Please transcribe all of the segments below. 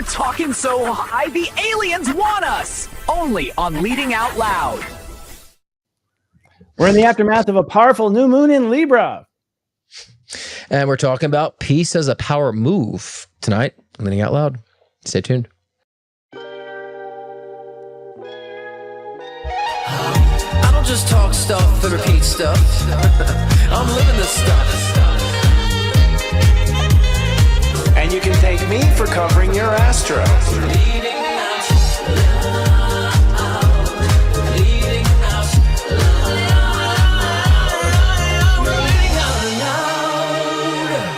We're talking so high, the aliens want us. Only on Leading Out Loud. We're in the aftermath of a powerful new moon in Libra. And we're talking about peace as a power move tonight. Leading Out Loud. Stay tuned. I don't just talk stuff and repeat stuff. I'm living this stuff. And you can thank me for covering your astro. Leading out loud. Leading out loud. Leading out loud.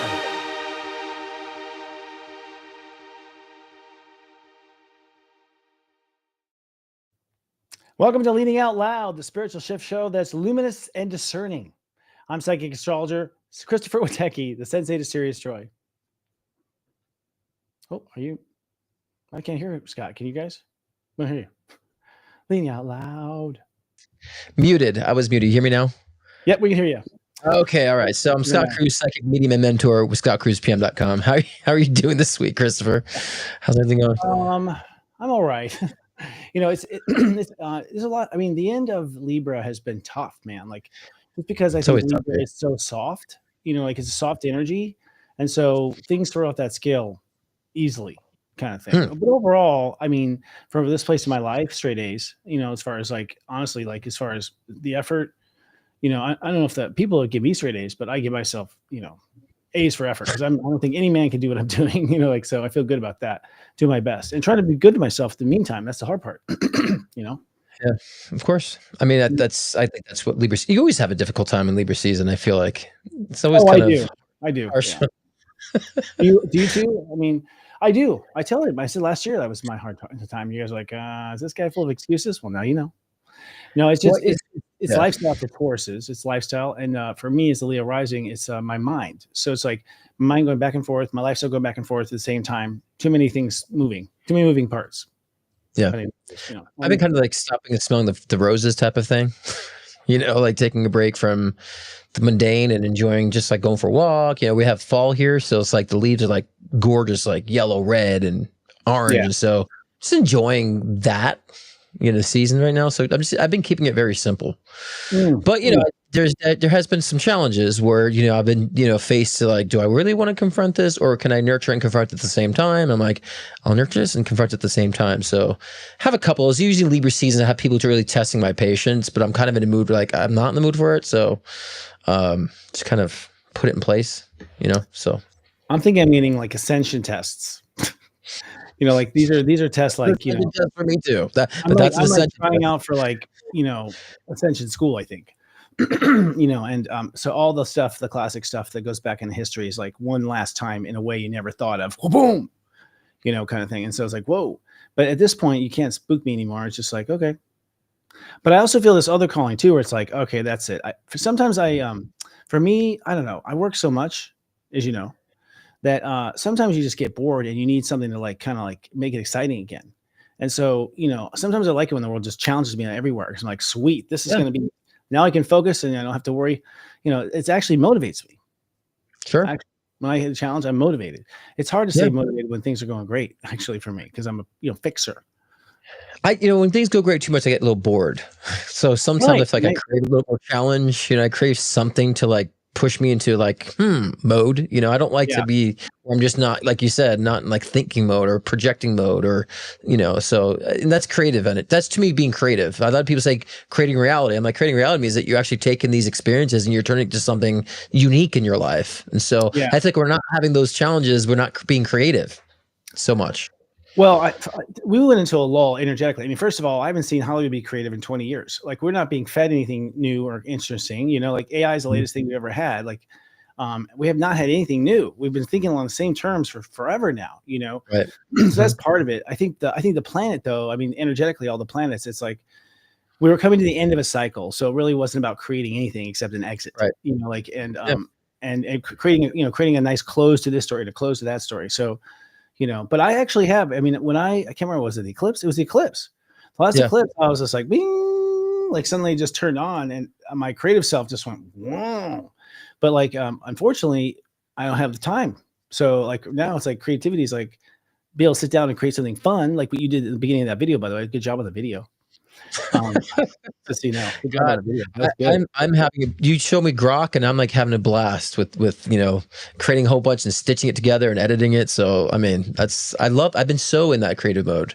Welcome to Leading Out Loud, the spiritual shift show that's luminous and discerning. I'm psychic astrologer Christopher Witecki, the sensei to Sirius Joy. Oh, are you? I can't hear you, Scott. Can you guys? I hear you. Leading Out Loud. Muted. I was muted. You hear me now? Yep, we can hear you. Okay, all right. So I'm Scott Cruz, psychic medium and mentor with scottcruzpm.com. How are you doing this week, Christopher? How's everything going? I'm all right. It's there's a lot. I mean, the end of Libra has been tough, man. Like, just because I think Libra is so soft, like it's a soft energy. And so things throw out that scale easily, kind of thing. But overall, I mean, from this place in my life, straight A's, as far as like, honestly, like as far as the effort, I don't know if that people would give me straight A's, but I give myself, A's for effort, because I don't think any man can do what I'm doing, so I feel good about that. Do my best and try to be good to myself in the meantime. That's the hard part, Yeah, of course. I mean, I think that's what Libra. You always have a difficult time in Libra season. I feel like it's always I do. Harsh. Yeah. do you too? I mean, I do. I tell him. I said last year that was my hard time. You guys are like, is this guy full of excuses? Well, now you know. No, it's just it's lifestyle for Tauruses. It's lifestyle, and for me, as the Leo rising, it's my mind. So it's like my mind going back and forth, my lifestyle going back and forth at the same time. Too many things moving, too many moving parts. Yeah, I've been kind of like stopping and smelling the roses type of thing. Like taking a break from the mundane and enjoying just like going for a walk. We have fall here, so it's like the leaves are like gorgeous, like yellow, red, and orange. Yeah. So just enjoying that. Season right now. So I've been keeping it very simple. But there has been some challenges where I've been faced to like, do I really want to confront this, or can I nurture and confront at the same time? I'm like, I'll nurture this and confront at the same time. So have a couple. It's usually Libra season. I have people who are really testing my patience, but I'm kind of in a mood where like I'm not in the mood for it. So just kind of put it in place. So I'm thinking I'm getting like ascension tests. Like these are tests like, for me too. That's I'm trying out for like, ascension school, I think. And so all the stuff, the classic stuff that goes back in history is like one last time in a way you never thought of. Boom, kind of thing. And so it's like, whoa. But at this point, you can't spook me anymore. It's just like, okay. But I also feel this other calling too, where it's like, okay, that's it. For me, I don't know. I work so much, as you know, that sometimes you just get bored and you need something to like kind of like make it exciting again. And so, sometimes I like it when the world just challenges me everywhere. Because I'm like, sweet, this is going to be, now I can focus and I don't have to worry. It actually motivates me. Sure. When I hit a challenge, I'm motivated. It's hard to stay motivated when things are going great, actually, for me, because I'm a fixer. When things go great too much, I get a little bored. So sometimes I feel like I crave a little more challenge. I crave something to like push me into like mode. I don't like to be, I'm just not, like you said, not in like thinking mode or projecting mode or so, and that's creative. And that's to me being creative. A lot of people say creating reality. I'm like, creating reality means that you're actually taking these experiences and you're turning it to something unique in your life. And so I think we're not having those challenges. We're not being creative so much. Well, we went into a lull energetically. I mean, first of all, I haven't seen Hollywood be creative in 20 years. Like, we're not being fed anything new or interesting. Like AI is the latest thing we've ever had. Like, we have not had anything new. We've been thinking along the same terms for forever now. Right. So that's part of it. I think the planet, though. I mean, energetically, all the planets. It's like we were coming to the end of a cycle, so it really wasn't about creating anything except an exit. Right. And creating a nice close to this story, to close to that story. So. But I actually have, I mean, when I can't remember, was it the eclipse? It was the eclipse. The last eclipse, I was just like, bing, like suddenly just turned on and my creative self just went, whoa. But like, unfortunately, I don't have the time. So like now it's like creativity is like be able to sit down and create something fun, like what you did at the beginning of that video, by the way. Good job with the video. Just so you know, good job on the video. That's good. I'm having you show me Grok and I'm like having a blast with creating a whole bunch and stitching it together and editing it. So I mean I've been so in that creative mode.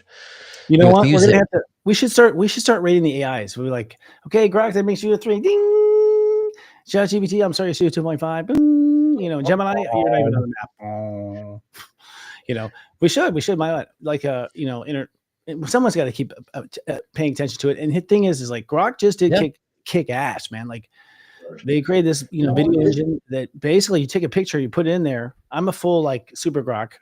You know what? We're gonna have to. We should start rating the AIs. We're like, okay, Grok, that makes you a 3. Ding. ChatGPT, I'm sorry, you 2.5. Boom. Gemini, you're not even on the map. We should. Someone's got to keep paying attention to it. And the thing is like Grok just did kick ass, man. Like they created this, video engine that basically you take a picture, you put it in there. I'm a full like super Grok,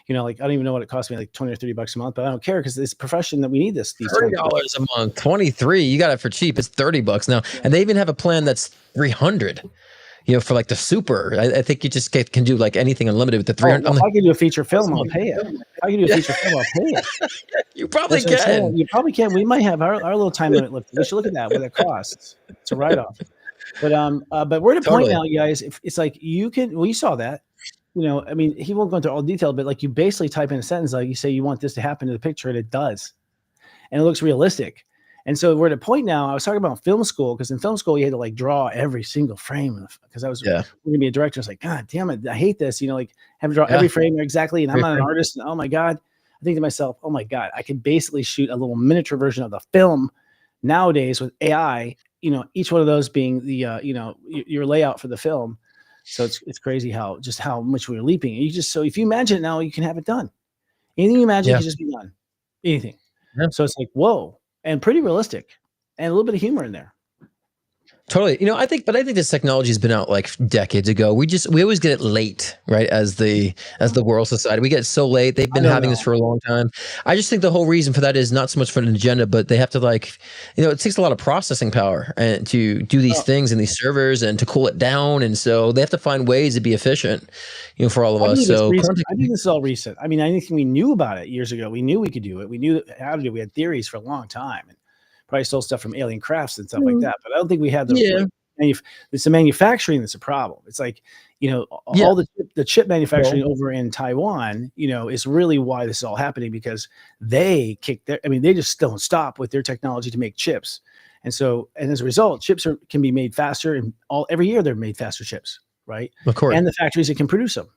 like I don't even know what it costs me, like $20 or $30 a month, but I don't care because it's a profession that we need this. These $30 a month, 23. You got it for cheap. It's $30 now, and they even have a plan that's $300. For like the super. I think you just can do like anything unlimited with the 300. If I can do a feature film, I'll pay it. If I can do a feature film, I'll pay it. You probably can. You probably can. We might have our little time limit lifted. We should look at that, what it costs. It's a write-off. But we're at a point now, you guys. If it's like you can, well, you saw that. I mean, he won't go into all detail, but like you basically type in a sentence, like you say you want this to happen to the picture, and it does, and it looks realistic. And so we're at a point now. I was talking about film school because in film school you had to like draw every single frame because I was going to be a director. I was like, God damn it, I hate this. Like have to draw every frame exactly, and I'm not an artist. And oh my God, I think to myself, oh my God, I can basically shoot a little miniature version of the film nowadays with AI. Each one of those being the your layout for the film. So it's crazy how much we're leaping. So if you imagine it now, you can have it done. Anything you imagine can just be done. Anything. Yeah. So it's like whoa. And pretty realistic, and a little bit of humor in there. Totally. I think this technology has been out like decades ago. We always get it late, right? As the world society, we get it so late. They've been having this for a long time. I just think the whole reason for that is not so much for an agenda, but they have to it takes a lot of processing power and to do these things in these servers and to cool it down. And so they have to find ways to be efficient, for all of us. So I think this is all recent. I mean, I think we knew about it years ago. We knew we could do it. We knew how to do it. We had theories for a long time. And probably stole stuff from alien crafts and stuff like that, but I don't think we had the it's the manufacturing that's a problem. It's like all the chip manufacturing over in Taiwan is really why this is all happening, because they they just don't stop with their technology to make chips, and as a result chips can be made faster, and every year they're made faster chips, right? Of course. And the factories that can produce them.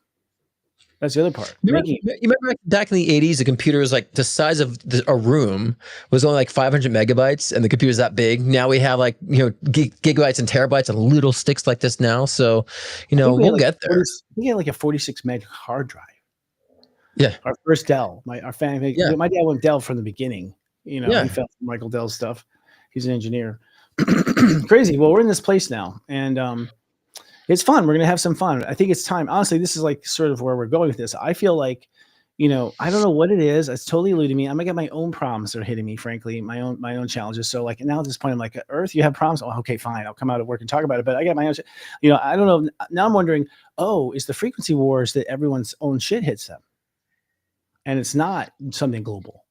That's the other part. You remember back in the 80s, the computer was like the size of a room, was only like 500 megabytes, and the computer's that big. Now we have like, gigabytes and terabytes and little sticks like this now. So, we'll get there. We had like a 46 meg hard drive. Yeah. Our first Dell. My family, my dad went Dell from the beginning. He felt Michael Dell's stuff. He's an engineer. Crazy. Well, we're in this place now, and it's fun. We're going to have some fun. I think it's time. Honestly, this is like sort of where we're going with this. I feel like, I don't know what it is. It's totally eluding me. I'm going to get my own problems that are hitting me, frankly, my own challenges. So like now at this point, I'm like, Earth, you have problems? Oh, okay, fine. I'll come out of work and talk about it. But I got my own shit. I don't know. Now I'm wondering, is the frequency wars that everyone's own shit hits them? And it's not something global.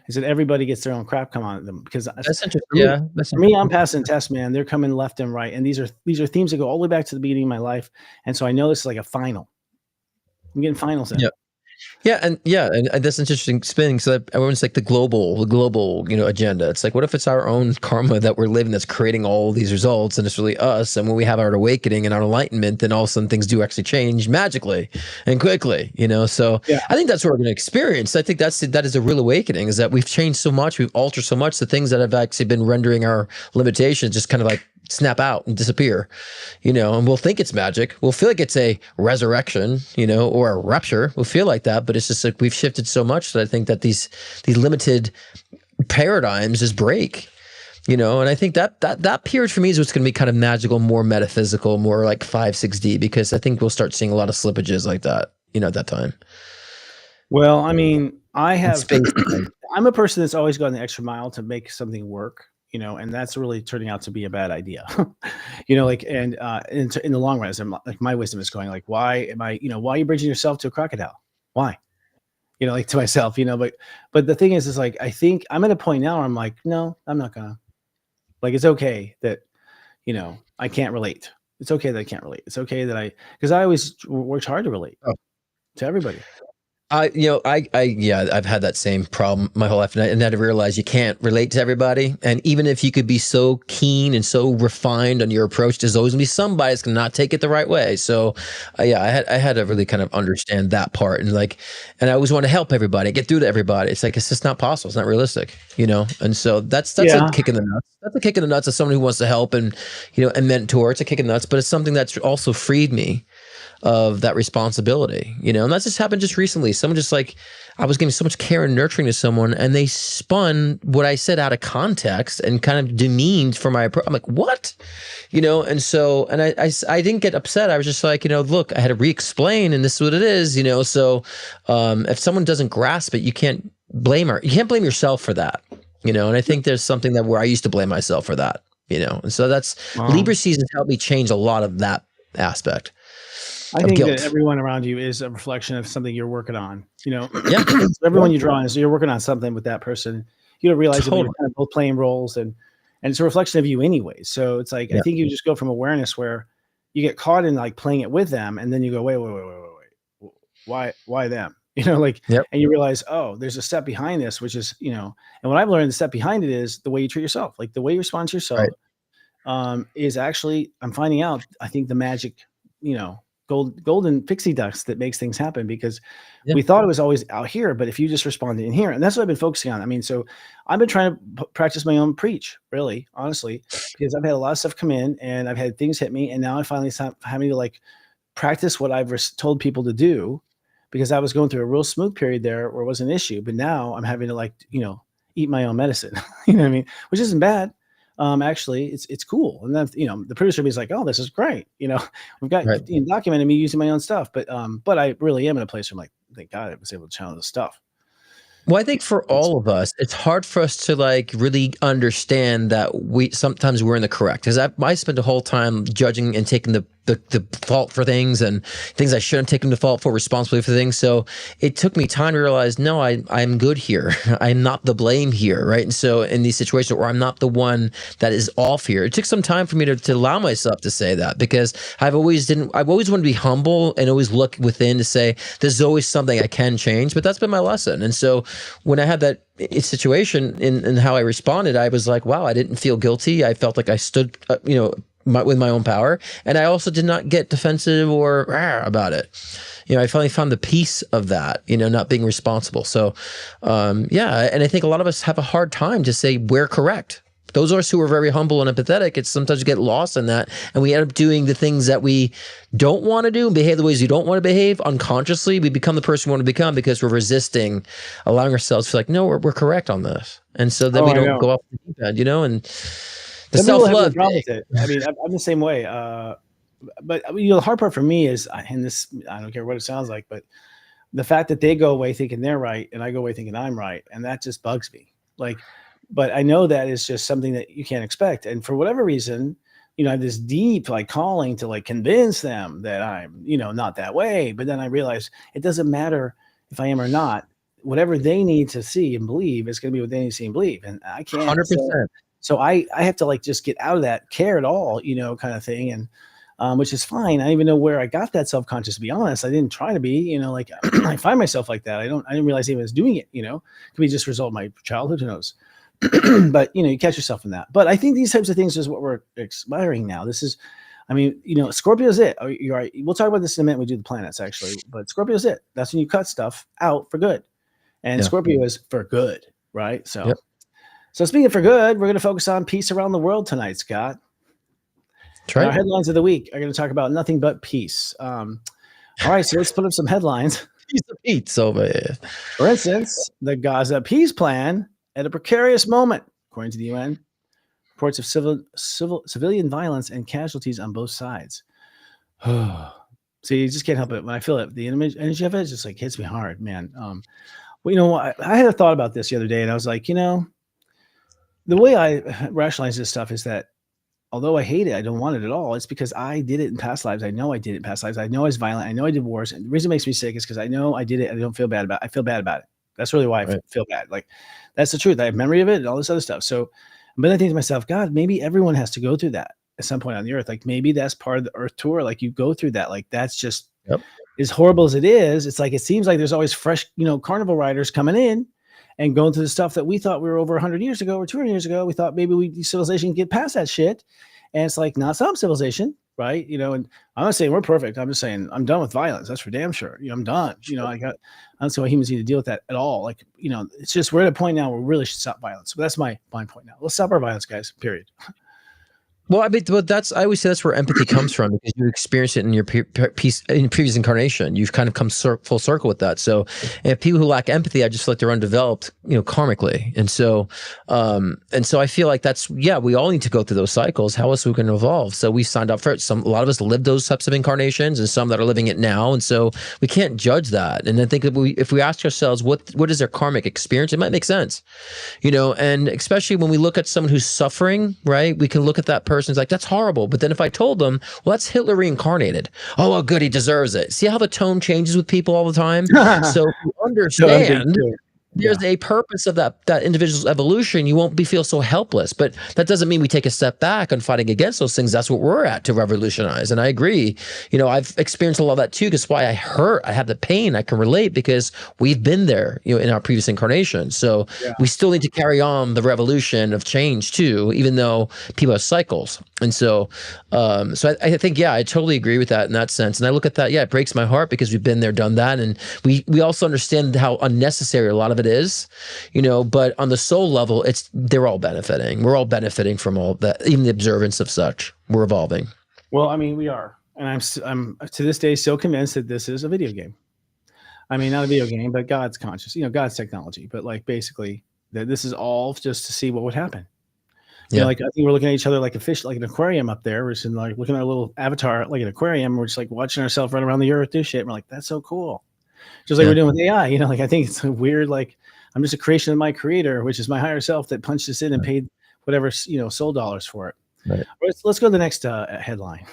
Is that everybody gets their own crap come on them? Because that's interesting. For me, I'm passing tests, man. They're coming left and right, and these are themes that go all the way back to the beginning of my life. And so I know this is like a final. I'm getting finals in. Yeah, and that's interesting spinning. So everyone's like the global, agenda. It's like, what if it's our own karma that we're living that's creating all these results, and it's really us? And when we have our awakening and our enlightenment, then all of a sudden things do actually change magically and quickly. So I think that's what we're going to experience. I think that is a real awakening. Is that we've changed so much, we've altered so much. The things that have actually been rendering our limitations just kind of like snap out and disappear, and we'll think it's magic. We'll feel like it's a resurrection, or a rapture. We'll feel like that, but it's just like we've shifted so much that I think that these limited paradigms just break, and I think that period for me is what's going to be kind of magical, more metaphysical, more like 5-6D, because I think we'll start seeing a lot of slippages like that, at that time. Well, I mean, I'm a person that's always gone the extra mile to make something work. And that's really turning out to be a bad idea, in the long run, as I'm like, my wisdom is going like, why why are you bridging yourself to a crocodile? Why? Like to myself, but the thing is like, I think I'm at a point now where I'm like, no, I'm not gonna, like, it's okay that, I can't relate. It's okay that I can't relate. It's okay that because I always worked hard to relate to everybody. I've had that same problem my whole life, and I realized you can't relate to everybody. And even if you could be so keen and so refined on your approach, there's always gonna be somebody that's gonna not take it the right way. So, I had to really kind of understand that part, and I always want to help everybody, get through to everybody. It's like it's just not possible. It's not realistic, And so that's Yeah. a kick in the nuts. That's a kick in the nuts of someone who wants to help and and mentor. It's a kick in the nuts, but it's something that's also freed me of that responsibility, and that just happened just recently. Someone I was giving so much care and nurturing to someone, and they spun what I said out of context and kind of demeaned for my approach. I'm like, what? And so, and I didn't get upset. I was just like, look, I had to re-explain, and this is what it is, so, if someone doesn't grasp it, you can't blame her. You can't blame yourself for that, and I think there's something that where I used to blame myself for that, and so that's Libra seasons helped me change a lot of that aspect. I think guilt. that everyone around you is a reflection of something you're working on. Yeah. So everyone you draw on is you're working on something with that person. You don't realize that you're kind of both playing roles, and it's a reflection of you anyway. So it's like I think you just go from awareness where you get caught in like playing it with them, and then you go, wait, why them? And you realize, oh, there's a step behind this, which is and what I've learned, the step behind it is the way you treat yourself, like the way you respond to yourself, is actually I'm finding out. I think the magic, golden pixie dust that makes things happen, because we thought it was always out here, but if you just responded in here, and that's what I've been focusing on. I mean, so I've been trying to practice my own preach, really, honestly, because I've had a lot of stuff come in and I've had things hit me, and now I finally stop having to practice what I've told people to do, because I was going through a real smooth period there where it was an issue, but now I'm having to eat my own medicine, you know what I mean? Which isn't bad. Actually, it's cool. And then, the producer is like, oh, this is great. We've got documented me using my own stuff, but I really am in a place where I'm like, thank God I was able to channel this stuff. Well, I think for all of us, it's hard for us to really understand that sometimes we're in the correct, because I spent the whole time judging and taking the fault for things, and things I shouldn't take the fault for, responsibility for things. So it took me time to realize, no, I'm good here. I'm not the blame here, right? And so in these situations where I'm not the one that is off here, it took some time for me to allow myself to say that, because I've always wanted to be humble and always look within to say there's always something I can change. But that's been my lesson. And so when I had that situation in how I responded, I was like, wow, I didn't feel guilty. I felt like I stood, with my own power, and I also did not get defensive or about it. I finally found the peace of that, not being responsible. So, and I think a lot of us have a hard time to say we're correct. Those of us who are very humble and empathetic, it's sometimes we get lost in that, and we end up doing the things that we don't want to do and behave the ways we don't want to behave. Unconsciously, we become the person we want to become because we're resisting allowing ourselves to feel like, no, we're correct on this. And so then we don't go off the deep end, and the self-love. I mean, I'm the same way. But the hard part for me is, and this, I don't care what it sounds like, but the fact that they go away thinking they're right and I go away thinking I'm right, and that just bugs me. But I know that is just something that you can't expect. And for whatever reason, I have this deep calling to convince them that I'm, not that way. But then I realize it doesn't matter if I am or not. Whatever they need to see and believe is going to be what they need to see and believe. And I can't. 100%. So I have to just get out of that care at all, kind of thing. And which is fine. I don't even know where I got that self-conscious, to be honest. I didn't try to be, I find myself like that. I didn't realize I was doing it, could be just a result of my childhood, who knows? But you catch yourself in that. But I think these types of things is what we're expiring now. This is, Scorpio's it. You're right. We'll talk about this in a minute when we do the planets, actually. But Scorpio's it. That's when you cut stuff out for good. And Scorpio is for good, right? So, So speaking of for good, we're going to focus on peace around the world tonight, Scott. Our headlines of the week are going to talk about nothing but peace. All right, so let's put up some headlines. Piece of pizza over here. For instance, the Gaza peace plan at a precarious moment, according to the UN. Reports of civilian violence and casualties on both sides. So you just can't help it. When I feel it, the energy of it just hits me hard, man. I had a thought about this the other day, and I was like, the way I rationalize this stuff is that although I hate it, I don't want it at all. It's because I did it in past lives. I know I did it in past lives. I know I was violent. I know I did wars. And the reason it makes me sick is because I know I did it. And I don't feel bad about it. I feel bad about it. That's really why I feel bad. That's the truth. I have memory of it and all this other stuff. So, but I think to myself, God, maybe everyone has to go through that at some point on the earth. Maybe that's part of the earth tour. You go through that. That's just as horrible as it is, it's like it seems like there's always fresh, carnival riders coming in and going through the stuff that we thought we were over 100 years ago or 200 years ago. We thought maybe civilization can get past that shit, and it's like not some civilization, right? And I'm not saying we're perfect. I'm just saying I'm done with violence. That's for damn sure. I'm done. I don't see why humans need to deal with that at all. Like, it's just we're at a point now where we really should stop violence. But that's my point now. Let's stop our violence, guys. Period. Well, I mean, I always say that's where empathy comes from, because you experience it in your previous incarnation. You've kind of come full circle with that. So, if people who lack empathy, I just feel like they're undeveloped, karmically. And so I feel like we all need to go through those cycles. How else are we going to evolve? So we signed up for it. A lot of us lived those types of incarnations, and some that are living it now. And so we can't judge that. And I think if we ask ourselves, what is their karmic experience? It might make sense, and especially when we look at someone who's suffering, right? We can look at that person's like, that's horrible. But then if I told them, well, that's Hitler reincarnated. Oh, well, good. He deserves it. See how the tone changes with people all the time? So if you understand there's a purpose of that individual's evolution, you won't feel so helpless. But that doesn't mean we take a step back on fighting against those things. That's what we're at, to revolutionize. And I agree. I've experienced a lot of that too, because why I hurt, I have the pain, I can relate, because we've been there, in our previous incarnation. So we still need to carry on the revolution of change too, even though people have cycles. And so, I think, I totally agree with that in that sense. And I look at that, it breaks my heart, because we've been there, done that. And we also understand how unnecessary a lot of it is, but on the soul level, they're all benefiting. We're all benefiting from all that, even the observance of such. We're evolving. Well, I mean, we are. And I'm to this day still convinced that this is a video game. I mean, not a video game, but God's conscious, God's technology. But like, basically, that this is all just to see what would happen. Like, I think we're looking at each other like a fish, like an aquarium up there. We're just like looking at our little avatar like an aquarium. We're just like watching ourselves run around the earth do shit. And we're like, that's so cool. Just like we're doing with AI, like, I think it's a weird, like, I'm just a creation of my creator, which is my higher self that punched us in and paid whatever, soul dollars for it. Right. Let's go to the next headline.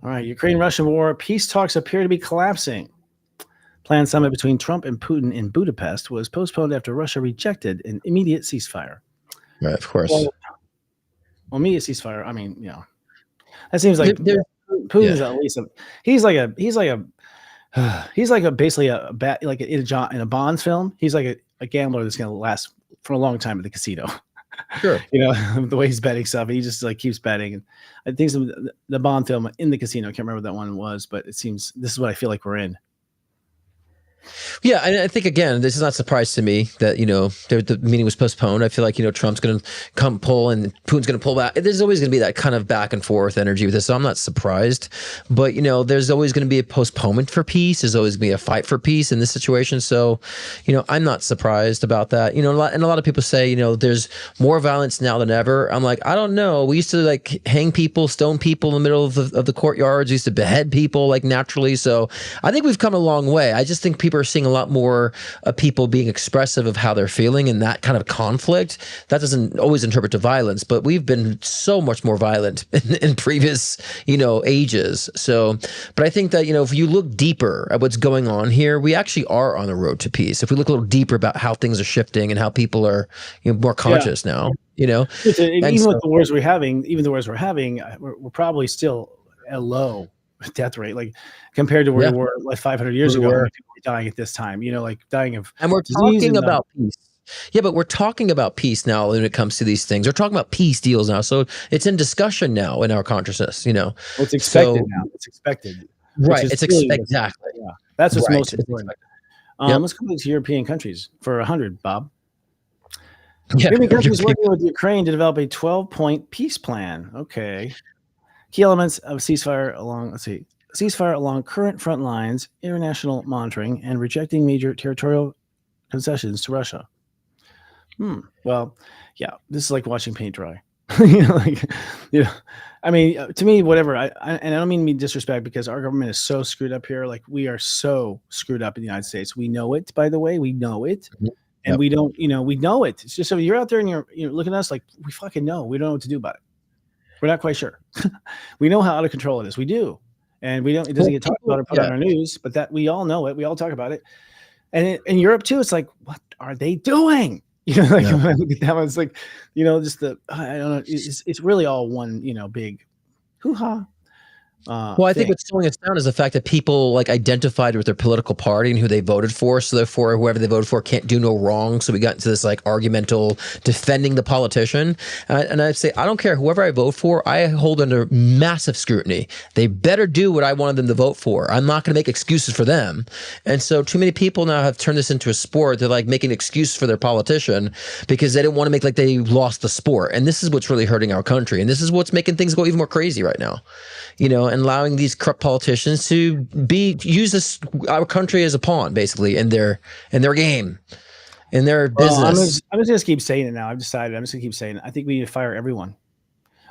All right. Ukraine-Russian war. Peace talks appear to be collapsing. Planned summit between Trump and Putin in Budapest was postponed after Russia rejected an immediate ceasefire. Right, of course. Well, immediate ceasefire. I mean, that seems like Putin's at least he's like basically a bat, like in a Bonds film. He's like a gambler that's going to last for a long time at the casino. Sure. The way he's betting stuff, he just like keeps betting. And I think the Bond film in the casino, I can't remember what that one was, but it seems this is what I feel like we're in. Yeah, and I think, again, this is not a surprise to me that, the meeting was postponed. I feel like, Trump's going to come pull and Putin's going to pull back. There's always going to be that kind of back and forth energy with this, so I'm not surprised. But, there's always going to be a postponement for peace. There's always going to be a fight for peace in this situation. So, I'm not surprised about that. And a lot of people say, there's more violence now than ever. I'm like, I don't know. We used to like hang people, stone people in the middle of the courtyards. We used to behead people like naturally. So I think we've come a long way. I just think people are seeing a lot more people being expressive of how they're feeling, and that kind of conflict that doesn't always interpret to violence, but we've been so much more violent in previous ages. So but I think that if you look deeper at what's going on here, we actually are on the road to peace. If we look a little deeper about how things are shifting and how people are more conscious now, even with the wars we're having, we're probably still at a low death rate, like compared to where we were like 500 years ago. People were dying at this time, like dying of. And we're talking about peace. Yeah, but we're talking about peace now when it comes to these things. We're talking about peace deals now, so it's in discussion now in our consciousness. Well, it's expected now. It's expected, right? It's exactly. Yeah, that's what's most important. Let's go to European countries for 100, Bob. European countries working with Ukraine to develop a 12-point peace plan. Okay. Key elements of ceasefire along current front lines, international monitoring, and rejecting major territorial concessions to Russia. Well, yeah, this is like watching paint dry. I mean, to me, whatever. And I don't mean to be disrespect, because our government is so screwed up here. Like, we are so screwed up in the United States. We know it, by the way. We know it. And we don't, we know it. It's just, so you're out there and you're looking at us like, we fucking know. We don't know what to do about it. We're not quite sure. We know how out of control it is. We do. And it doesn't get talked about or put on our news, but that we all know it. We all talk about it. And in Europe too, it's like, what are they doing? When I look at that one, it's like, just I don't know. It's really all one, big hoo-ha. Well, I think what's slowing us down is the fact that people like identified with their political party and who they voted for. So therefore, whoever they voted for can't do no wrong. So we got into this like argumental defending the politician. And I say, I don't care whoever I vote for. I hold under massive scrutiny. They better do what I wanted them to vote for. I'm not going to make excuses for them. And so too many people now have turned this into a sport. They're like making excuses for their politician because they didn't want to make like they lost the sport. And this is what's really hurting our country. And this is what's making things go even more crazy right now. And allowing these corrupt politicians to use our country as a pawn, basically, in their game, in their business. I'm just gonna keep saying it now. I've decided. I'm just gonna keep saying it. I think we need to fire everyone.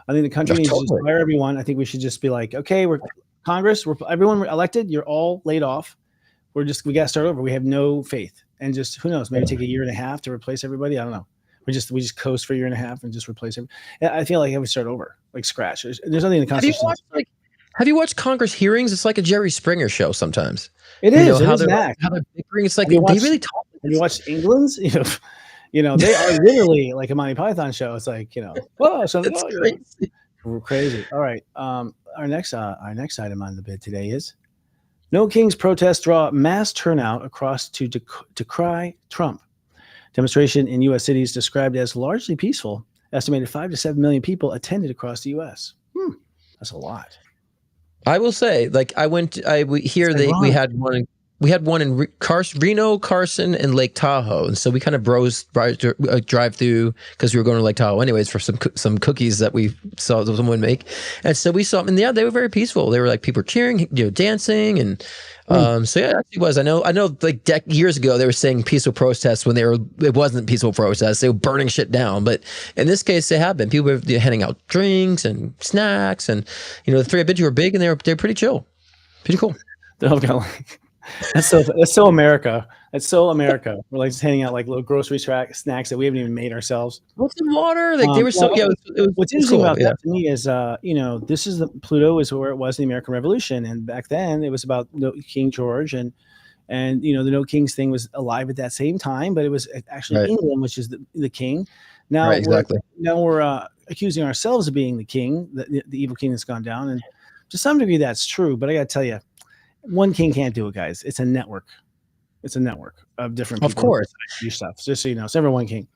I think the country needs to just fire everyone. I think we should just be like, okay, we're Congress, everyone elected. You're all laid off. We got to start over. We have no faith, and just who knows? Maybe take a year and a half to replace everybody. I don't know. We just coast for a year and a half and just replace it. I feel like I would start over, like scratch. There's nothing in the Constitution. Have you watched Congress hearings? It's like a Jerry Springer show sometimes. It is. How they're bickering. It's like they really talk. Have you watched England's? They are literally like a Monty Python show. It's like whoa, crazy. All right. Our next item on the bid today is No Kings protests draw mass turnout across to decry Trump. Demonstration in U.S. cities described as largely peaceful. Estimated 5 to 7 million people attended across the U.S. That's a lot. I will say, like, we had one in Reno, Carson, and Lake Tahoe, and so we kind of drive through because we were going to Lake Tahoe anyways for some cookies that we saw someone make, and so we saw them. And yeah, they were very peaceful. They were like people cheering, dancing, and so yeah, it actually was. I know. Like years ago, they were saying peaceful protests when it wasn't peaceful protests. They were burning shit down, but in this case, they have been. People were handing out drinks and snacks, and the three I've been to were big, and they're pretty chill, pretty cool. They're all kind of like. That's so America. That's so America. We're like just handing out like little grocery snacks that we haven't even made ourselves. What's the water? Like they were so. Yeah, what's interesting about that to me is, this is Pluto is where it was in the American Revolution, and back then it was about King George, and the No Kings thing was alive at that same time, but it was actually England, which is the king. Now, we're accusing ourselves of being the king, the evil king that's gone down, and to some degree that's true. But I got to tell you. One king can't do it, guys. It's a network. It's a network of different people. Of course. Do stuff. Just so you know, it's never one king.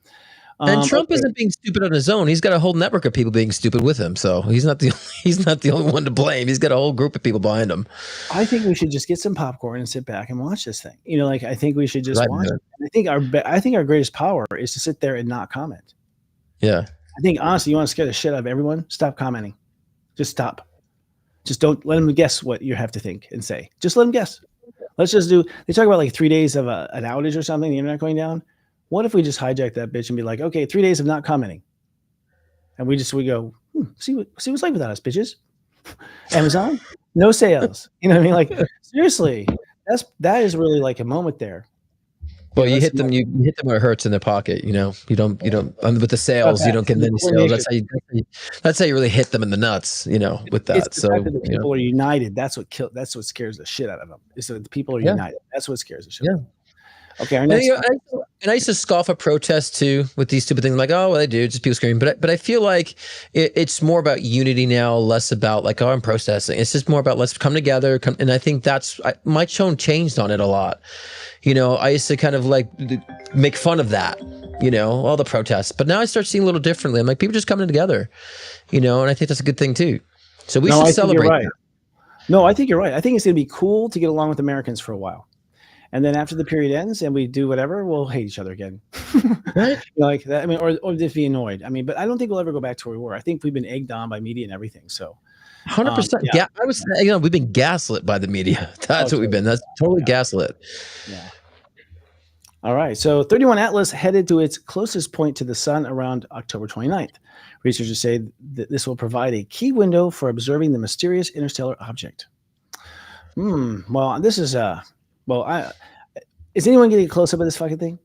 And Trump isn't being stupid on his own. He's got a whole network of people being stupid with him. So he's not the only one to blame. He's got a whole group of people behind him. I think we should just get some popcorn and sit back and watch this thing. I think we should just watch it. I think our greatest power is to sit there and not comment. Yeah. I think honestly, you want to scare the shit out of everyone. Stop commenting. Just stop. Just don't let them guess what you have to think and say. Just let them guess. Let's just they talk about like 3 days of an outage or something, the internet going down. What if we just hijack that bitch and be like, okay, 3 days of not commenting. And we go, see what's like without us, bitches. Amazon, no sales. You know what I mean? Like, seriously, that is really like a moment there. Well, you hit them where it hurts in their pocket. You don't with the sales. You don't get any sales. That's how you really hit them in the nuts. With that. It's the fact that the people are united. That's what scares the shit out of them. Is that the people are united. That's what scares the shit out of them. Okay. And I used to scoff at protests too with these stupid things like, oh, well, they do just people screaming. But I feel like it's more about unity now, less about like, oh, I'm protesting. It's just more about let's come together. And I think my tone changed on it a lot. I used to kind of like make fun of that, all the protests. But now I start seeing a little differently. I'm like, people just coming together, and I think that's a good thing too. So we should celebrate. Right. No, I think you're right. I think it's going to be cool to get along with Americans for a while. And then after the period ends and we do whatever, we'll hate each other again. Right? Like that. I mean, or just be annoyed. I mean, but I don't think we'll ever go back to where we were. I think we've been egged on by media and everything. So 100%. Yeah, I was. We've been gaslit by the media. That's what we've been. That's totally gaslit. Yeah. All right. So 31 Atlas headed to its closest point to the sun around October 29th. Researchers say that this will provide a key window for observing the mysterious interstellar object. Well, this is is anyone getting close up of this fucking thing?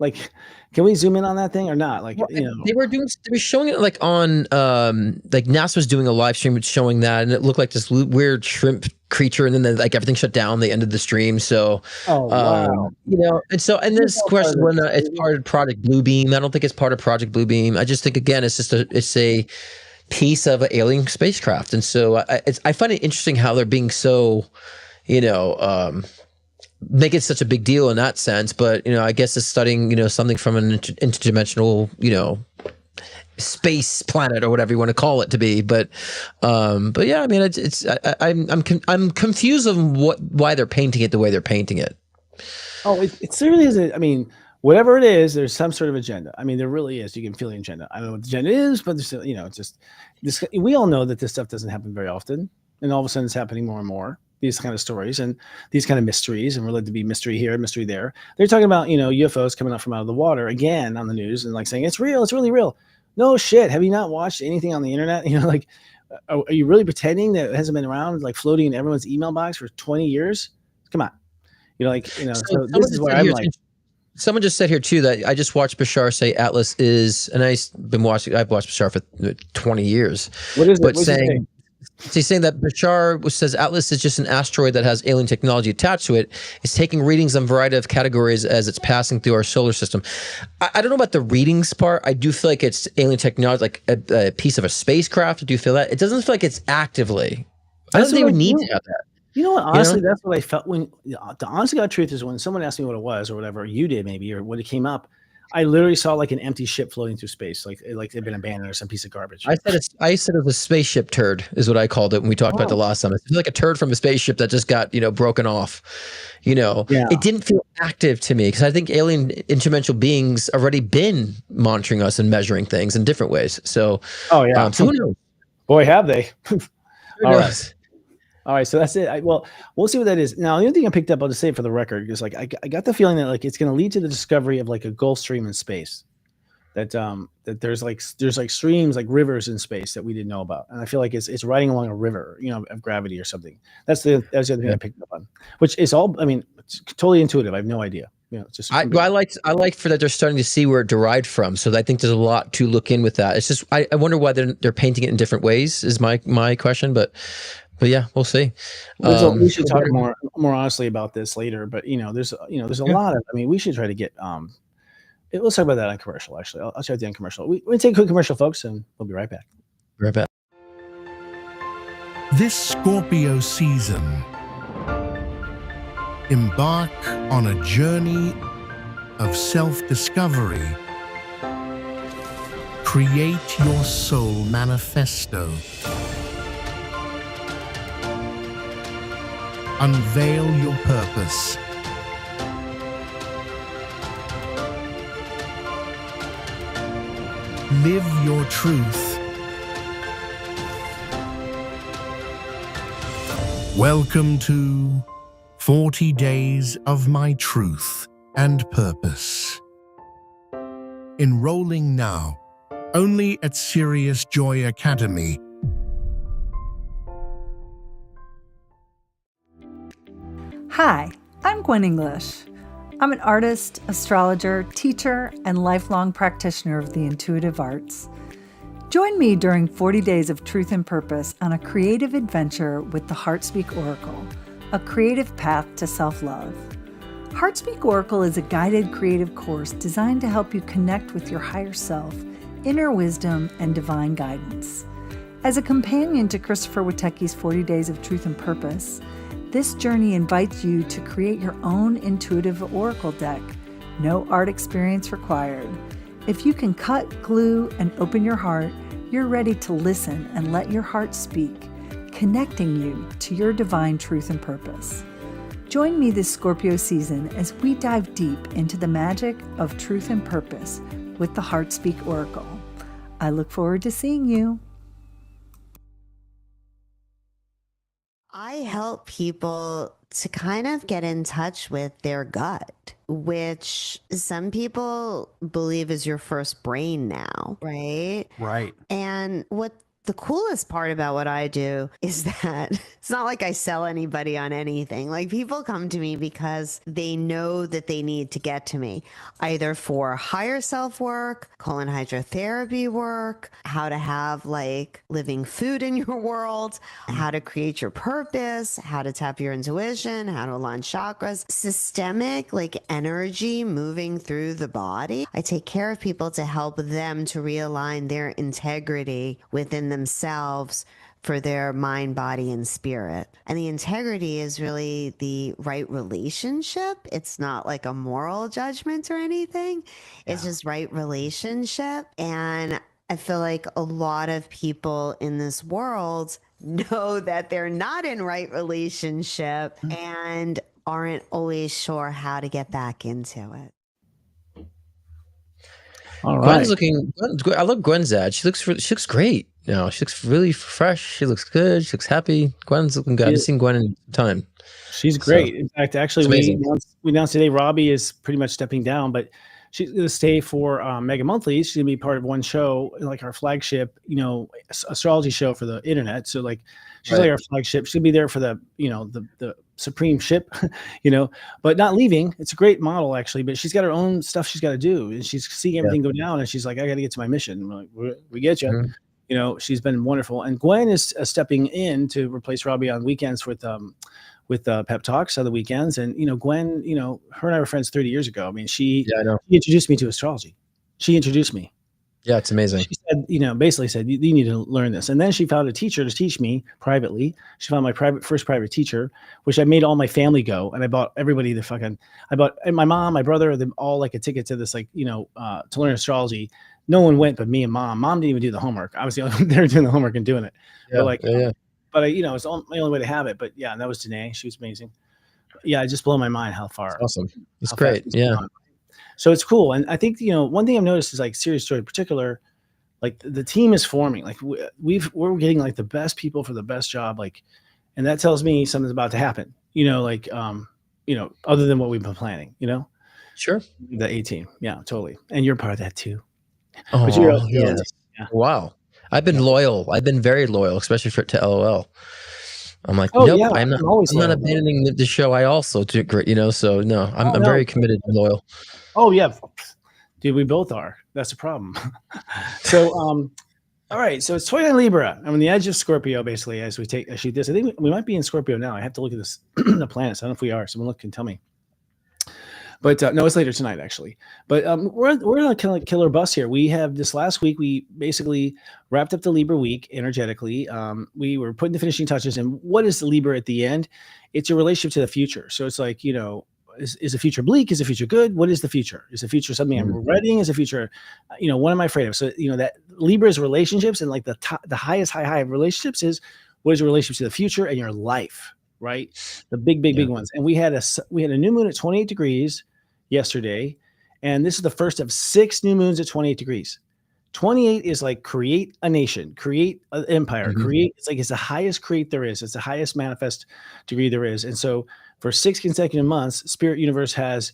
Like, can we zoom in on that thing or not? Like, they were showing it like on, like NASA was doing a live stream showing that, and it looked like this weird shrimp creature, and then like everything shut down. They ended the stream. So, wow. And this question when it's part of Project Bluebeam. I don't think it's part of Project Bluebeam. I just think again, it's a piece of an alien spacecraft. And so I find it interesting how they're being so, make it such a big deal in that sense. But, I guess it's studying, something from an interdimensional, space planet or whatever you want to call it to be. But yeah, I mean, I'm confused on why they're painting it the way they're painting it. Oh, it certainly is. I mean, whatever it is, there's some sort of agenda. I mean, there really is. You can feel the agenda. I don't know what the agenda is, but there's, just this. We all know that this stuff doesn't happen very often, and all of a sudden it's happening more and more. These kind of stories and these kind of mysteries, and we're led to be mystery here, mystery there. They're talking about UFOs coming up from out of the water again on the news and like saying it's real, it's really real. No shit. Have you not watched anything on the internet? Are you really pretending that it hasn't been around, like floating in everyone's email box for 20 years? Come on. So this is where I'm like. Someone just said here too that I just watched Bashar say Atlas is, and I've watched Bashar for 20 years. What is it? But he's saying that Bashar says Atlas is just an asteroid that has alien technology attached to it. It's taking readings on a variety of categories as it's passing through our solar system. I don't know about the readings part. I do feel like it's alien technology, like a piece of a spacecraft. Do you feel that? It doesn't feel like it's actively. I don't think they would need to have that. You know what? Honestly, that's what I felt when the honest to God truth is when someone asked me what it was or whatever, you did maybe, or when it came up, I literally saw like an empty ship floating through space, like it'd been abandoned or some piece of garbage. I said it was a spaceship turd, is what I called it when we talked about the last time. It's like a turd from a spaceship that just got broken off. It didn't feel active to me because I think alien interdimensional beings already been monitoring us and measuring things in different ways. So, so who knows? Boy, have they? Who knows? All right, so that's it. We'll see what that is. Now, the other thing I picked up, I'll just say it for the record, is like I got the feeling that like it's going to lead to the discovery of like a Gulf Stream in space. That there's like streams, like rivers in space that we didn't know about, and I feel like it's riding along a river, of gravity or something. That's the other thing I picked up on, which is all. I mean, it's totally intuitive. I have no idea. Just I like for that they're starting to see where it derived from. So I think there's a lot to look in with that. It's just I wonder why they're painting it in different ways. Is my question, but yeah, we'll see. We should talk more honestly about this later. But there's a lot of. I mean, we should try to get. Let's talk about that on commercial. Actually, I'll try the on commercial. We're gonna take a quick commercial, folks, and we'll be right back. This Scorpio season, embark on a journey of self-discovery. Create your soul manifesto. Unveil your purpose. Live your truth. Welcome to 40 Days of My Truth and Purpose. Enrolling now, only at Sirius Joy Academy. Hi, I'm Gwen English. I'm an artist, astrologer, teacher, and lifelong practitioner of the intuitive arts. Join me during 40 Days of Truth and Purpose on a creative adventure with the Heartspeak Oracle, a creative path to self-love. Heartspeak Oracle is a guided creative course designed to help you connect with your higher self, inner wisdom, and divine guidance. As a companion to Christopher Witecki's 40 Days of Truth and Purpose, this journey invites you to create your own intuitive oracle deck. No art experience required. If you can cut, glue, and open your heart, you're ready to listen and let your heart speak, connecting you to your divine truth and purpose. Join me this Scorpio season as we dive deep into the magic of truth and purpose with the Heartspeak Oracle. I look forward to seeing you. I help people to kind of get in touch with their gut, which some people believe is your first brain now, right? Right. And what the coolest part about what I do is that it's not like I sell anybody on anything. Like, people come to me because they know that they need to get to me, either for higher self work, colon hydrotherapy work, how to have like living food in your world, how to create your purpose, how to tap your intuition, how to align chakras, systemic like energy moving through the body. I take care of people to help them to realign their integrity within themselves for their mind, body, and spirit. And the integrity is really the right relationship. It's not like a moral judgment or anything. It's just right relationship. And I feel like a lot of people in this world know that they're not in right relationship and aren't always sure how to get back into it. All Gwen's right. I love Gwen's ad. She looks great. Now she looks really fresh. She looks good. She looks happy. Gwen's looking good. I haven't seen Gwen in time. She's great. In fact, actually, it's we announced today Robbie is pretty much stepping down, but she's going to stay for Mega Monthly. She's going to be part of one show, like our flagship, astrology show for the internet. So like, she's like our flagship. She'll be there for the supreme ship, but not leaving. It's a great model actually, but she's got her own stuff she's got to do, and she's seeing everything go down, and she's like, I got to get to my mission. We're like, we get you. Mm-hmm. She's been wonderful, and Gwen is stepping in to replace Robbie on weekends with pep talks on the weekends. And Gwen, her and I were friends 30 years ago. I mean, she introduced me to astrology. She introduced me. Yeah, it's amazing. She said, basically said, you need to learn this. And then she found a teacher to teach me privately. She found my first private teacher, which I made all my family go. And I bought everybody and my mom, my brother, them all like a ticket to this, to learn astrology. No one went but me and mom. Mom didn't even do the homework. I was the only one there doing the homework and doing it. But it's my only way to have it. But yeah, and that was Danae. She was amazing. Yeah, it just blew my mind how far. That's awesome. It's great. Yeah. So it's cool. And I think, one thing I've noticed is like Serious Joy in particular, like the team is forming. Like we're getting like the best people for the best job. Like, and that tells me something's about to happen, other than what we've been planning, Sure. The A team. Yeah, totally. And you're part of that too. Oh, but you're yes. Yeah. Wow. I've been loyal. I've been very loyal, especially to LOL. I'm like, Oh, nope, yeah, I'm not abandoning the show. I also do great, so no, I'm very committed and loyal. Oh yeah. Dude, we both are. That's the problem. So, all right. So it's 29 Libra. I'm on the edge of Scorpio, basically, as we shoot this. I think we might be in Scorpio now. I have to look at this, the planets. I don't know if we are. Someone can tell me. But no, it's later tonight, actually. But we're on a kind of killer bus here. We have this last week. We basically wrapped up the Libra week energetically. We were putting the finishing touches. And what is the Libra at the end? It's a relationship to the future. So it's like, is the future bleak? Is the future good? What is the future? Is the future something I'm regretting? Is the future, what am I afraid of? So, that Libra's relationships and like the highest high of relationships is what is your relationship to the future and your life, right? The big ones. And we had a new moon at 28 degrees yesterday. And this is the first of 6 new moons at 28 degrees. 28 is like create a nation, create an empire, it's the highest create there is. It's the highest manifest degree there is. And so for 6 consecutive months, Spirit Universe has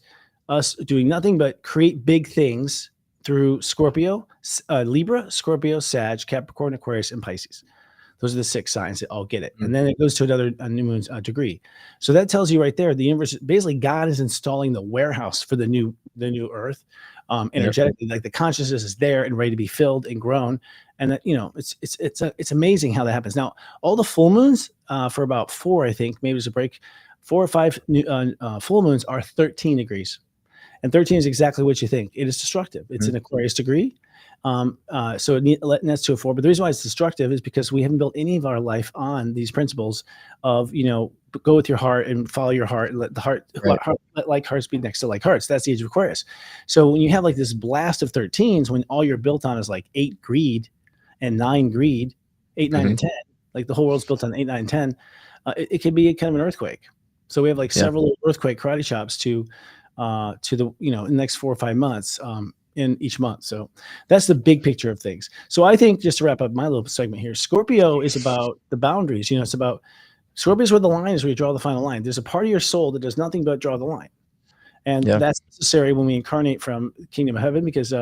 us doing nothing but create big things through Scorpio, Libra, Scorpio, Sag, Capricorn, Aquarius, and Pisces. Those are the 6 signs that all get it. And then it goes to another new moon's degree. So that tells you right there, the universe, basically God is installing the warehouse for the new earth. Energetically, like the consciousness is there and ready to be filled and grown. And that, it's amazing how that happens. Now, all the full moons for about 4, I think, maybe there's a break, 4 or 5 full moons are 13 degrees. And 13 is exactly what you think. It is destructive. It's an Aquarius degree. So it nets to a 4. But the reason why it's destructive is because we haven't built any of our life on these principles of, go with your heart and follow your heart and let the heart, let like hearts be next to like hearts. That's the age of Aquarius. So when you have like this blast of 13s, when all you're built on is like 8 greed and 9 greed, 8, 9, and 10, like the whole world's built on 8, 9, and 10, it could be kind of an earthquake. So we have like several earthquake karate chops to the, in the next 4 or 5 months, in each month. So that's the big picture of things. So I think, just to wrap up my little segment here, Scorpio is about the boundaries. It's about Scorpio is where the line is, where you draw the final line. There's a part of your soul that does nothing but draw the line. And that's necessary when we incarnate from the kingdom of heaven, because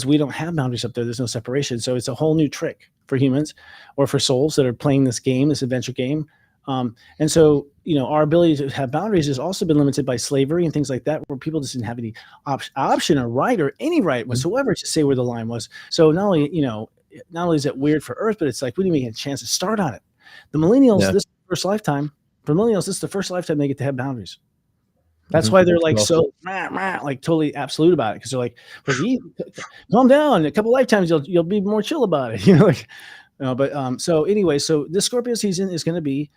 we don't have boundaries up there. There's no separation. So it's a whole new trick for humans or for souls that are playing this game, this adventure game. And so, our ability to have boundaries has also been limited by slavery and things like that, where people just didn't have any option or right or any right whatsoever to say where the line was. So not only is it weird for Earth, but it's like we didn't even get a chance to start on it. The millennials, this is the first lifetime. For millennials, this is the first lifetime they get to have boundaries. That's why they're like so like totally absolute about it, because they're like, calm down. A couple lifetimes you'll be more chill about it, like, but so anyway, so this Scorpio season is going to be,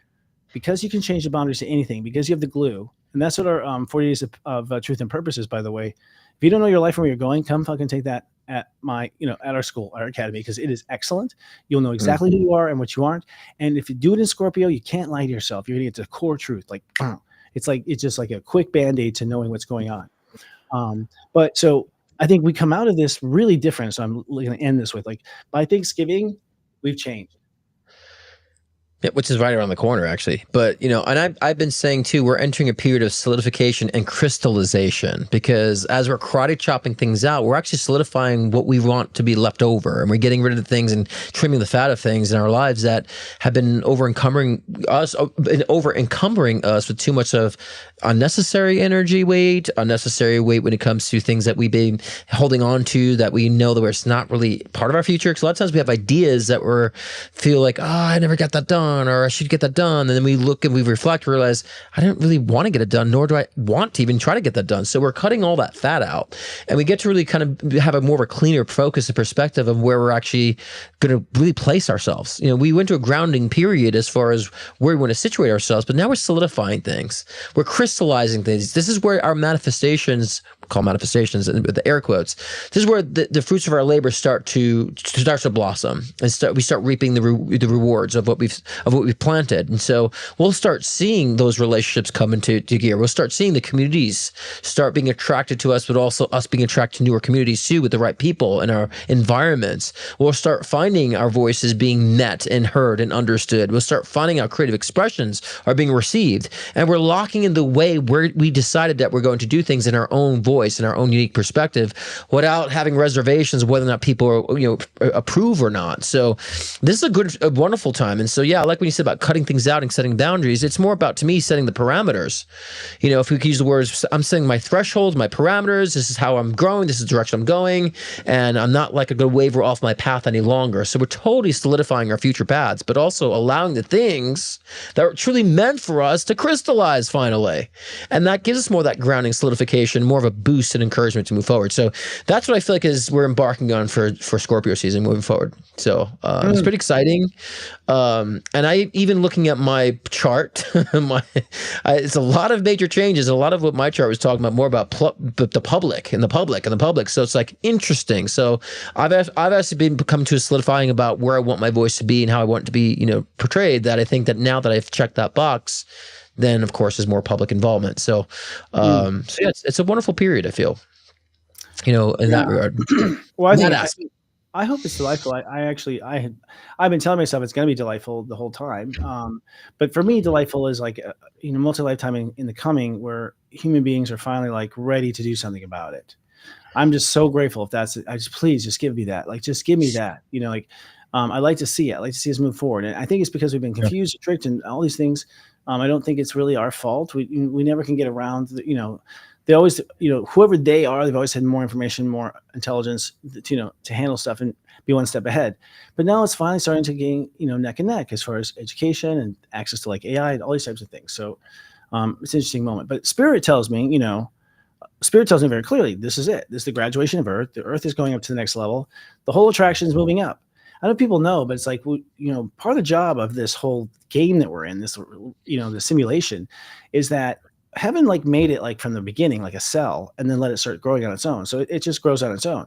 because you can change the boundaries to anything, because you have the glue, and that's what our 40 days of truth and purpose is, by the way. If you don't know your life and where you're going, come fucking take that at my, at our school, our academy, because it is excellent. You'll know exactly who you are and what you aren't. And if you do it in Scorpio, you can't lie to yourself. You're going to get to the core truth. Like, it's just like a quick band-aid to knowing what's going on. But so I think we come out of this really different. So I'm going to end this with, like, by Thanksgiving, we've changed. Yeah, which is right around the corner, actually. But, and I've been saying, too, we're entering a period of solidification and crystallization, because as we're karate chopping things out, we're actually solidifying what we want to be left over. And we're getting rid of the things and trimming the fat of things in our lives that have been over-encumbering us with too much of unnecessary energy weight, unnecessary weight when it comes to things that we've been holding on to, that we know that it's not really part of our future. Because a lot of times we have ideas that feel like, I never got that done, or I should get that done. And then we look and we reflect, realize I didn't really want to get it done, nor do I want to even try to get that done. So we're cutting all that fat out, and we get to really kind of have a more of a cleaner focus and perspective of where we're actually going to really place ourselves. We went to a grounding period as far as where we want to situate ourselves, but now we're solidifying things. We're crystallizing things. This is where our manifestations, call manifestations with the air quotes, this is where the fruits of our labor start to blossom, and we start reaping the rewards of what we've planted. And so we'll start seeing those relationships come into gear. We'll start seeing the communities start being attracted to us, but also us being attracted to newer communities too, with the right people in our environments. We'll start finding our voices being met and heard and understood. We'll start finding our creative expressions are being received, and we're locking in the way where we decided that we're going to do things in our own voice and our own unique perspective, without having reservations of whether or not people approve or not. So this is a wonderful time. And so, yeah, like when you said about cutting things out and setting boundaries, it's more about, to me, setting the parameters. If we could use the words, I'm setting my thresholds, my parameters. This is how I'm growing. This is the direction I'm going. And I'm not like a good waver off my path any longer. So we're totally solidifying our future paths, but also allowing the things that are truly meant for us to crystallize finally. And that gives us more of that grounding, solidification, more of a boost and encouragement to move forward. So that's what I feel like is we're embarking on for Scorpio season moving forward. So it's pretty exciting. And I, even looking at my chart, it's a lot of major changes. A lot of what my chart was talking about, more about the public. So it's like interesting. So I've actually come to a solidifying about where I want my voice to be and how I want it to be, portrayed, that I think that now that I've checked that box, then of course is more public involvement. So, so yeah, it's a wonderful period, I feel, in that regard. Well, I hope it's delightful. I've been telling myself it's going to be delightful the whole time. But for me, delightful is like, multi-lifetime in the coming, where human beings are finally like ready to do something about it. I'm just so grateful if that's it. Please just give me that. Like, just give me that, I'd like to see it. I'd like to see us move forward. And I think it's because we've been confused, tricked, and all these things. I don't think it's really our fault. We never can get around, they always, whoever they are, they've always had more information, more intelligence, to handle stuff and be one step ahead. But now it's finally starting to gain, neck and neck as far as education and access to like AI and all these types of things. So it's an interesting moment. But Spirit tells me very clearly, this is it. This is the graduation of Earth. The Earth is going up to the next level. The whole attraction is moving up. I know people know, but it's like, part of the job of this whole game that we're in, this, the simulation, is that heaven like made it like from the beginning, like a cell, and then let it start growing on its own. So it just grows on its own.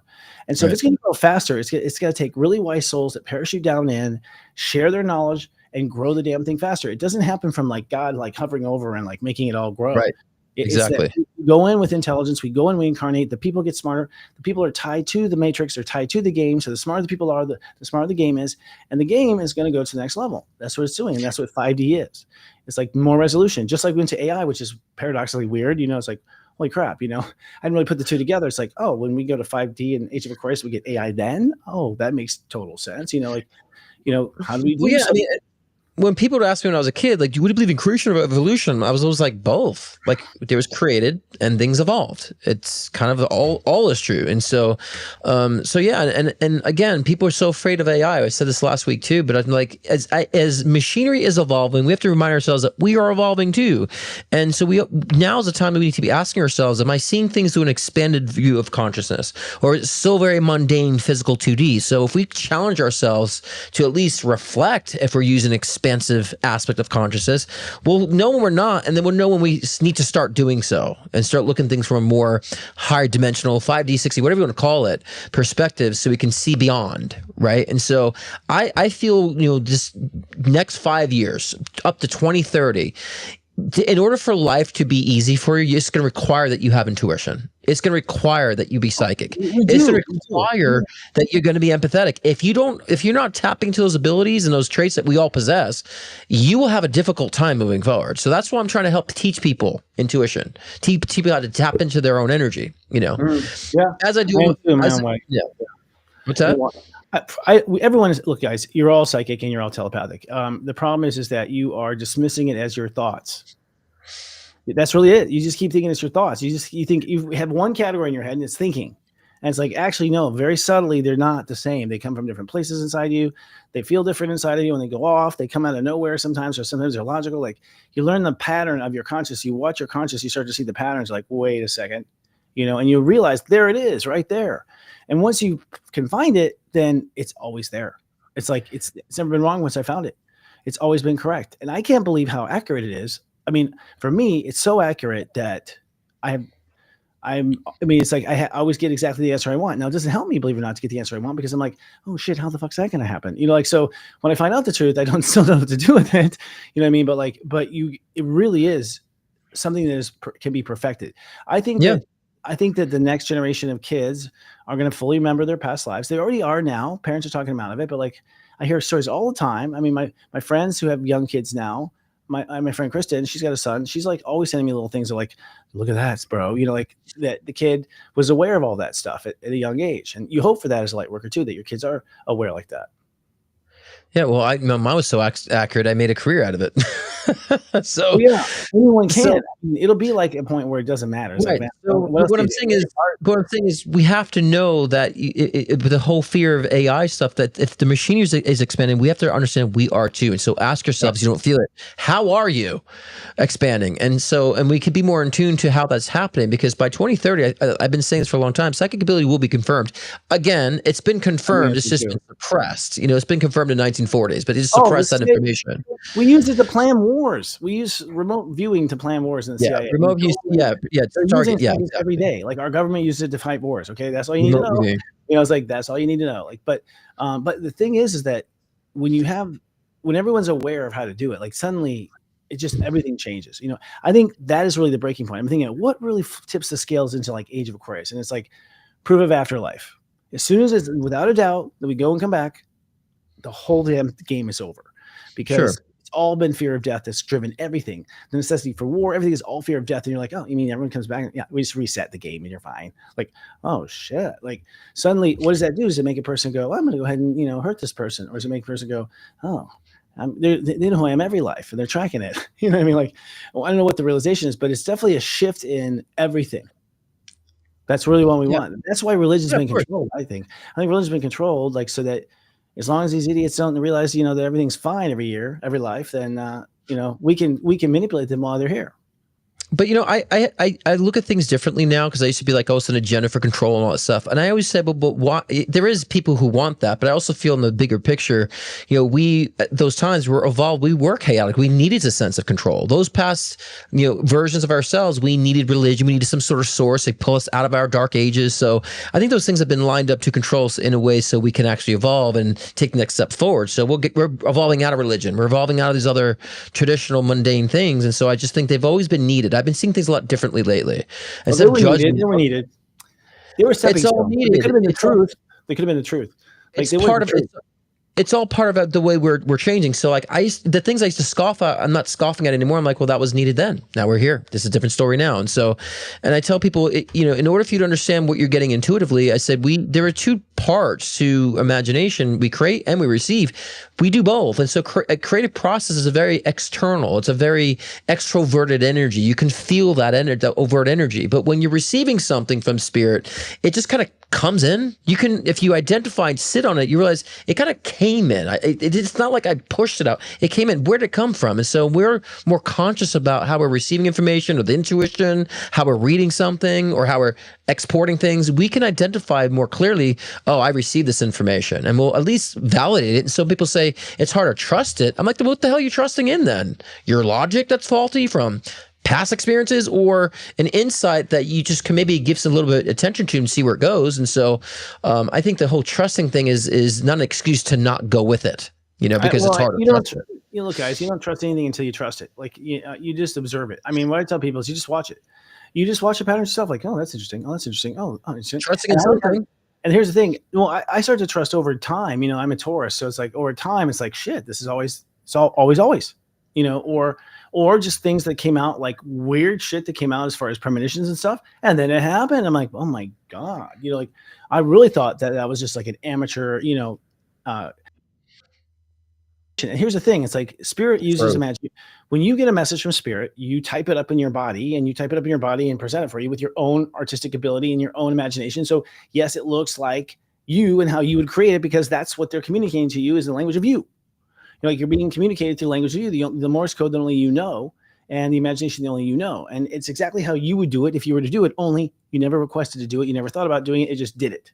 And so if it's going to go faster, it's going to take really wise souls that parachute down in, share their knowledge, and grow the damn thing faster. It doesn't happen from like God, like hovering over and like making it all grow. Right. Exactly. We go in with intelligence. We go in, we incarnate. The people get smarter. The people are tied to the matrix. They're tied to the game. So the smarter the people are, the smarter the game is. And the game is going to go to the next level. That's what it's doing. And that's what 5D is. It's like more resolution. Just like we went to AI, which is paradoxically weird. It's like, holy crap, I didn't really put the two together. It's like, oh, when we go to 5D and Age of Aquarius, we get AI then? Oh, that makes total sense. How do we do when people would ask me when I was a kid, like, would you believe in creation or evolution? I was always like, both. Like, there was created and things evolved. It's kind of all is true. And so yeah. And again, people are so afraid of AI. I said this last week too, but I'm like, as machinery is evolving, we have to remind ourselves that we are evolving too. And so now is the time that we need to be asking ourselves, am I seeing things through an expanded view of consciousness, or is it still very mundane physical 2D? So if we challenge ourselves to at least reflect, if we're using expansive aspect of consciousness, we'll know when we're not, and then we'll know when we need to start doing so and start looking at things from a more higher dimensional 5D, 6D, whatever you want to call it, perspective, so we can see beyond, right? And so I feel, this next 5 years up to 2030, in order for life to be easy for you, it's going to require that you have intuition. It's going to require that you be psychic. It's going to require that you're going to be empathetic. If you're not tapping to those abilities and those traits that we all possess, you will have a difficult time moving forward. So that's why I'm trying to help teach people intuition, teach people how to tap into their own energy. Yeah, as I do in my own way. Yeah. What's that? Everyone is, look, guys, you're all psychic and you're all telepathic. The problem is that you are dismissing it as your thoughts. That's really it. You just keep thinking it's your thoughts. You think you have one category in your head and it's thinking. And it's like, actually, no, very subtly, they're not the same. They come from different places inside you. They feel different inside of you when they go off. They come out of nowhere sometimes, or sometimes they're logical. Like, you learn the pattern of your conscious. You watch your conscious, you start to see the patterns, like, wait a second, and you realize there it is right there. And once you can find it, then it's always there. It's like, it's never been wrong once I found it. It's always been correct. And I can't believe how accurate it is. I mean, for me, it's so accurate that it's like I always get exactly the answer I want. Now, it doesn't help me, believe it or not, to get the answer I want, because I'm like, oh shit, how the fuck's that going to happen? So when I find out the truth, I don't still know what to do with it. You know what I mean? But it really is something that can be perfected. I think that the next generation of kids are going to fully remember their past lives. They already are now. Parents are talking them out of it, but like, I hear stories all the time. I mean, my friends who have young kids now, my friend Kristen, she's got a son. She's like always sending me little things like, look at that, bro. Like that the kid was aware of all that stuff at a young age. And you hope for that as a light worker too, that your kids are aware like that. Yeah, well, mine was so accurate, I made a career out of it. So anyone can. So, it'll be like a point where it doesn't matter. It's right. Like, man, so what I'm saying is, we have to know that the whole fear of AI stuff, that if the machine is expanding, we have to understand we are too. And so ask yourselves, you don't feel it, how are you expanding? And we could be more in tune to how that's happening, because by 2030, I've been saying this for a long time, psychic ability will be confirmed. Again, it's been confirmed. It's just been suppressed. It's been confirmed in 1940s, but it's suppressed that information. We use it to plan wars. We use remote viewing to plan wars in the CIA. Remote view, target, every day. Like, our government uses it to fight wars. Okay, that's all you need to know. It's like, that's all you need to know. Like, but the thing is that when everyone's aware of how to do it, like, suddenly everything changes. I think that is really the breaking point. I'm thinking, what really tips the scales into like Age of Aquarius, and it's like proof of afterlife. As soon as it's without a doubt that we go and come back, the whole damn game is over, because it's all been fear of death that's driven everything. The necessity for war, everything is all fear of death. And you're like, oh, you mean everyone comes back? Yeah, we just reset the game and you're fine. Like, oh shit. Like, suddenly, what does that do? Does it make a person go, I'm going to go ahead and, hurt this person? Or does it make a person go, oh, they know who I am every life, and they're tracking it. You know what I mean? Like, I don't know what the realization is, but it's definitely a shift in everything. That's really what we want. That's why religion's been controlled, I think. I think religion's been controlled, like, so that as long as these idiots don't realize, that everything's fine every year, every life, then, we can manipulate them while they're here. But I look at things differently now, because I used to be like, oh, it's an agenda for control and all that stuff. And I always say, but why? There is people who want that, but I also feel in the bigger picture, we at those times were evolved. We were chaotic. We needed a sense of control. Those past versions of ourselves, we needed religion. We needed some sort of source to pull us out of our dark ages. So I think those things have been lined up to control us in a way so we can actually evolve and take the next step forward. So we're evolving out of religion. We're evolving out of these other traditional mundane things. And so I just think they've always been needed. I've been seeing things a lot differently lately. They were needed. They were stepping stones. They could have been the truth. They could have been the truth. Like, it's part of it. it's all part of the way we're changing. So like the things I used to scoff at, I'm not scoffing at anymore. I'm like, well, that was needed then. Now we're here. This is a different story now. And so, and I tell people, in order for you to understand what you're getting intuitively, I said, there are two parts to imagination. We create and we receive. We do both. And so a creative process is a very external. It's a very extroverted energy. You can feel that overt energy. But when you're receiving something from spirit, it just kind of comes in. You can, if you identify and sit on it, you realize it kind of came in. It's not like I pushed it out. It came in. Where did it come from? And so we're more conscious about how we're receiving information, or the intuition, how we're reading something, or how we're exporting things. We can identify more clearly, oh, I received this information, and we'll at least validate it. And so people say it's hard to trust it. I'm like, what the hell are you trusting in then? Your logic that's faulty from past experiences, or an insight that you just can maybe give some little bit of attention to and see where it goes. And so I think the whole trusting thing is not an excuse to not go with it, because it's hard. Look, guys, you don't trust anything until you trust it. Like you just observe it. I mean, what I tell people is you just watch it. You just watch the pattern yourself. Like, oh, that's interesting. Oh, that's interesting. Oh, interesting. Trusting in something. And here's the thing. Well, I start to trust over time. I'm a Taurus, so it's like over time, it's like shit. This is always, or just things that came out, like weird shit that came out as far as premonitions and stuff. And then it happened. I'm like, oh my God, like I really thought that was just like an amateur, and here's the thing. It's like spirit uses imagination. When you get a message from spirit, you type it up in your body, and present it for you with your own artistic ability and your own imagination. So yes, it looks like you and how you would create it, because that's what they're communicating to you is the language of you. Like you're being communicated through language of you, the Morse code that only you know, and the imagination that only you know. And it's exactly how you would do it if you were to do it, only you never requested to do it. You never thought about doing it. It just did it.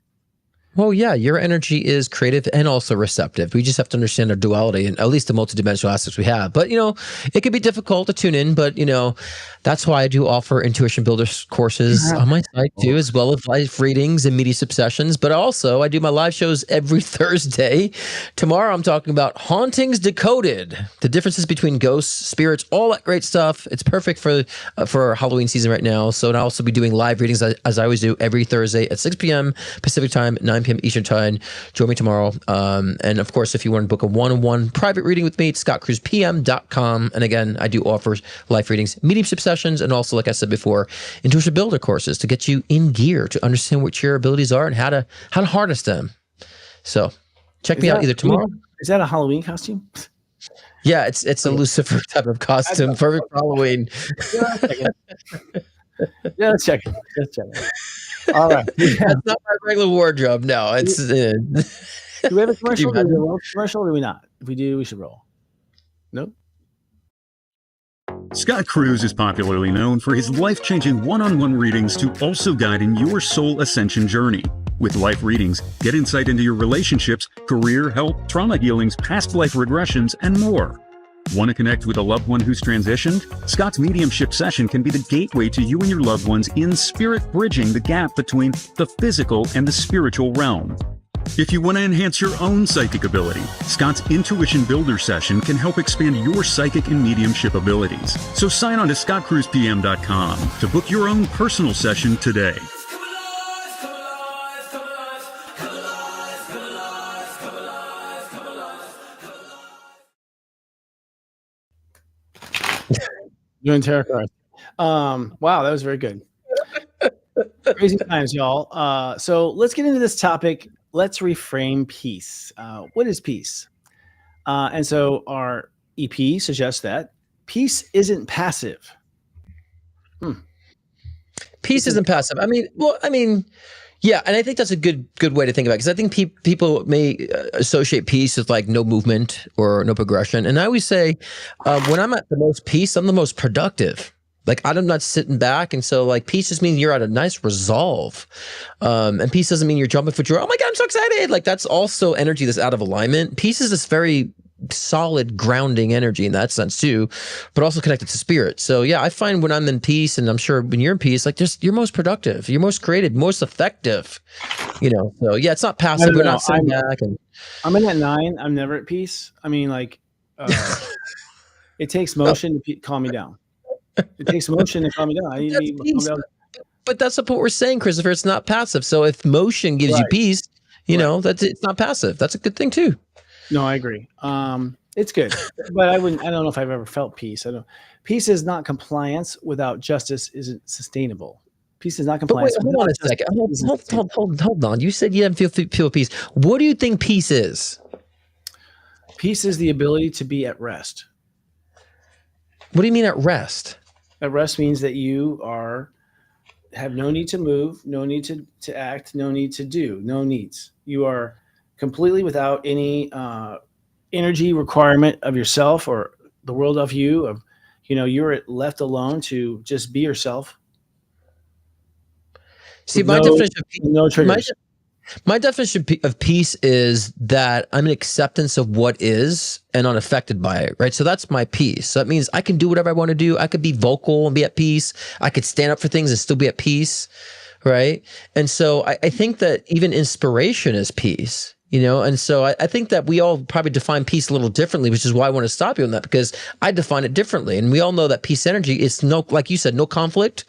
Well, yeah, your energy is creative and also receptive. We just have to understand our duality and at least the multidimensional aspects we have. But, it can be difficult to tune in. But, that's why I do offer Intuition Builders courses on my site too, as well as live readings and mediumship sessions. But also I do my live shows every Thursday. Tomorrow I'm talking about Hauntings Decoded, the differences between ghosts, spirits, all that great stuff. It's perfect for Halloween season right now. So I'll also be doing live readings as I always do every Thursday at 6 p.m. Pacific time, 9 p.m. Eastern time. Join me tomorrow. And of course, if you want to book a one-on-one private reading with me, it's scottcruzpm.com. And again, I do offer live readings, mediumship sessions, and also, like I said before, Intuition Builder courses to get you in gear to understand what your abilities are and how to harness them. So check me out either tomorrow. Is that a Halloween costume? Yeah, it's a Lucifer type of costume. Perfect for Halloween. Yeah, let's check it. All right. That's not my regular wardrobe. No, it's. Do we have a commercial? Do we roll commercial or do we not? If we do, we should roll. Nope. Scott Cruz is popularly known for his life-changing one-on-one readings to also guide in your soul ascension journey. With life readings, get insight into your relationships, career, health, trauma healings, past life regressions, and more. Want to connect with a loved one who's transitioned? Scott's mediumship session can be the gateway to you and your loved ones in spirit, bridging the gap between the physical and the spiritual realm. If you want to enhance your own psychic ability, Scott's Intuition Builder session can help expand your psychic and mediumship abilities. So sign on to scottcruzpm.com to book your own personal session today. Doing tarot cards. Wow, that was very good. Crazy times, y'all. So let's get into this topic. Let's reframe peace. What is peace? And so our EP suggests that peace isn't passive. Peace isn't passive. Yeah, and I think that's a good way to think about it, because I think people may associate peace with like no movement or no progression. And I always say, when I'm at the most peace, I'm the most productive. Like I'm not sitting back. And so like peace just means you're at a nice resolve. And peace doesn't mean you're jumping for joy. Oh my God, I'm so excited. Like that's also energy that's out of alignment. Peace is this very solid grounding energy in that sense too, but also connected to spirit. So yeah, I find when I'm in peace, and I'm sure when you're in peace, like just you're most productive, you're most creative, most effective, so yeah, it's not passive. We're not sitting back. And I'm in at 9. I'm never at peace. I mean, like it takes motion to calm me down. It takes motion to calm me down. I need to be calm down. But that's what we're saying, Christopher. It's not passive. So if motion gives you peace, it's not passive. That's a good thing too. No, I agree. It's good, but I don't know if I've ever felt peace. Peace is not compliance without justice isn't sustainable. Peace is not But wait, compliance. hold on a second. Hold on. You said you didn't feel peace. What do you think peace is? Peace is the ability to be at rest. What do you mean at rest? At rest means that you have no need to move, no need to act, no need to do, no needs. You are completely without any energy requirement of yourself or the world of you. You're left alone to just be yourself. See, my definition of peace, no triggers. My definition of peace is that I'm an acceptance of what is and unaffected by it, right? So that's my peace. So that means I can do whatever I want to do. I could be vocal and be at peace. I could stand up for things and still be at peace, right? And so I think that even inspiration is peace, and so I think that we all probably define peace a little differently, which is why I want to stop you on that, because I define it differently. And we all know that peace energy is like you said, no conflict,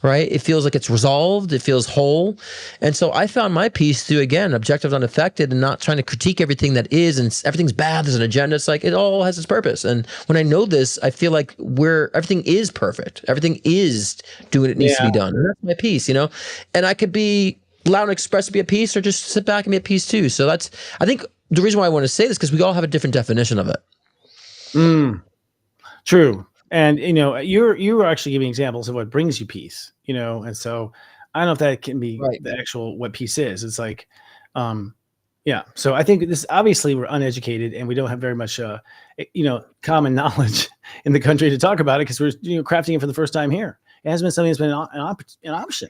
right? It feels like it's resolved. It feels whole. And so I found my peace through, again, objective, unaffected, and not trying to critique everything that is, and everything's bad. There's an agenda. It's like, it all has its purpose. And when I know this, I feel like everything is perfect. Everything is doing what it needs to be done. And that's my peace, and I could be loud and expressive, be at peace, or just sit back and be at peace too. So I think the reason why I want to say this, because we all have a different definition of it. True. And you were actually giving examples of what brings you peace, and so I don't know if that can be the actual what peace is. It's like, so I think this, obviously we're uneducated and we don't have very much common knowledge in the country to talk about it, because we're crafting it for the first time here. It hasn't been something that's been an option.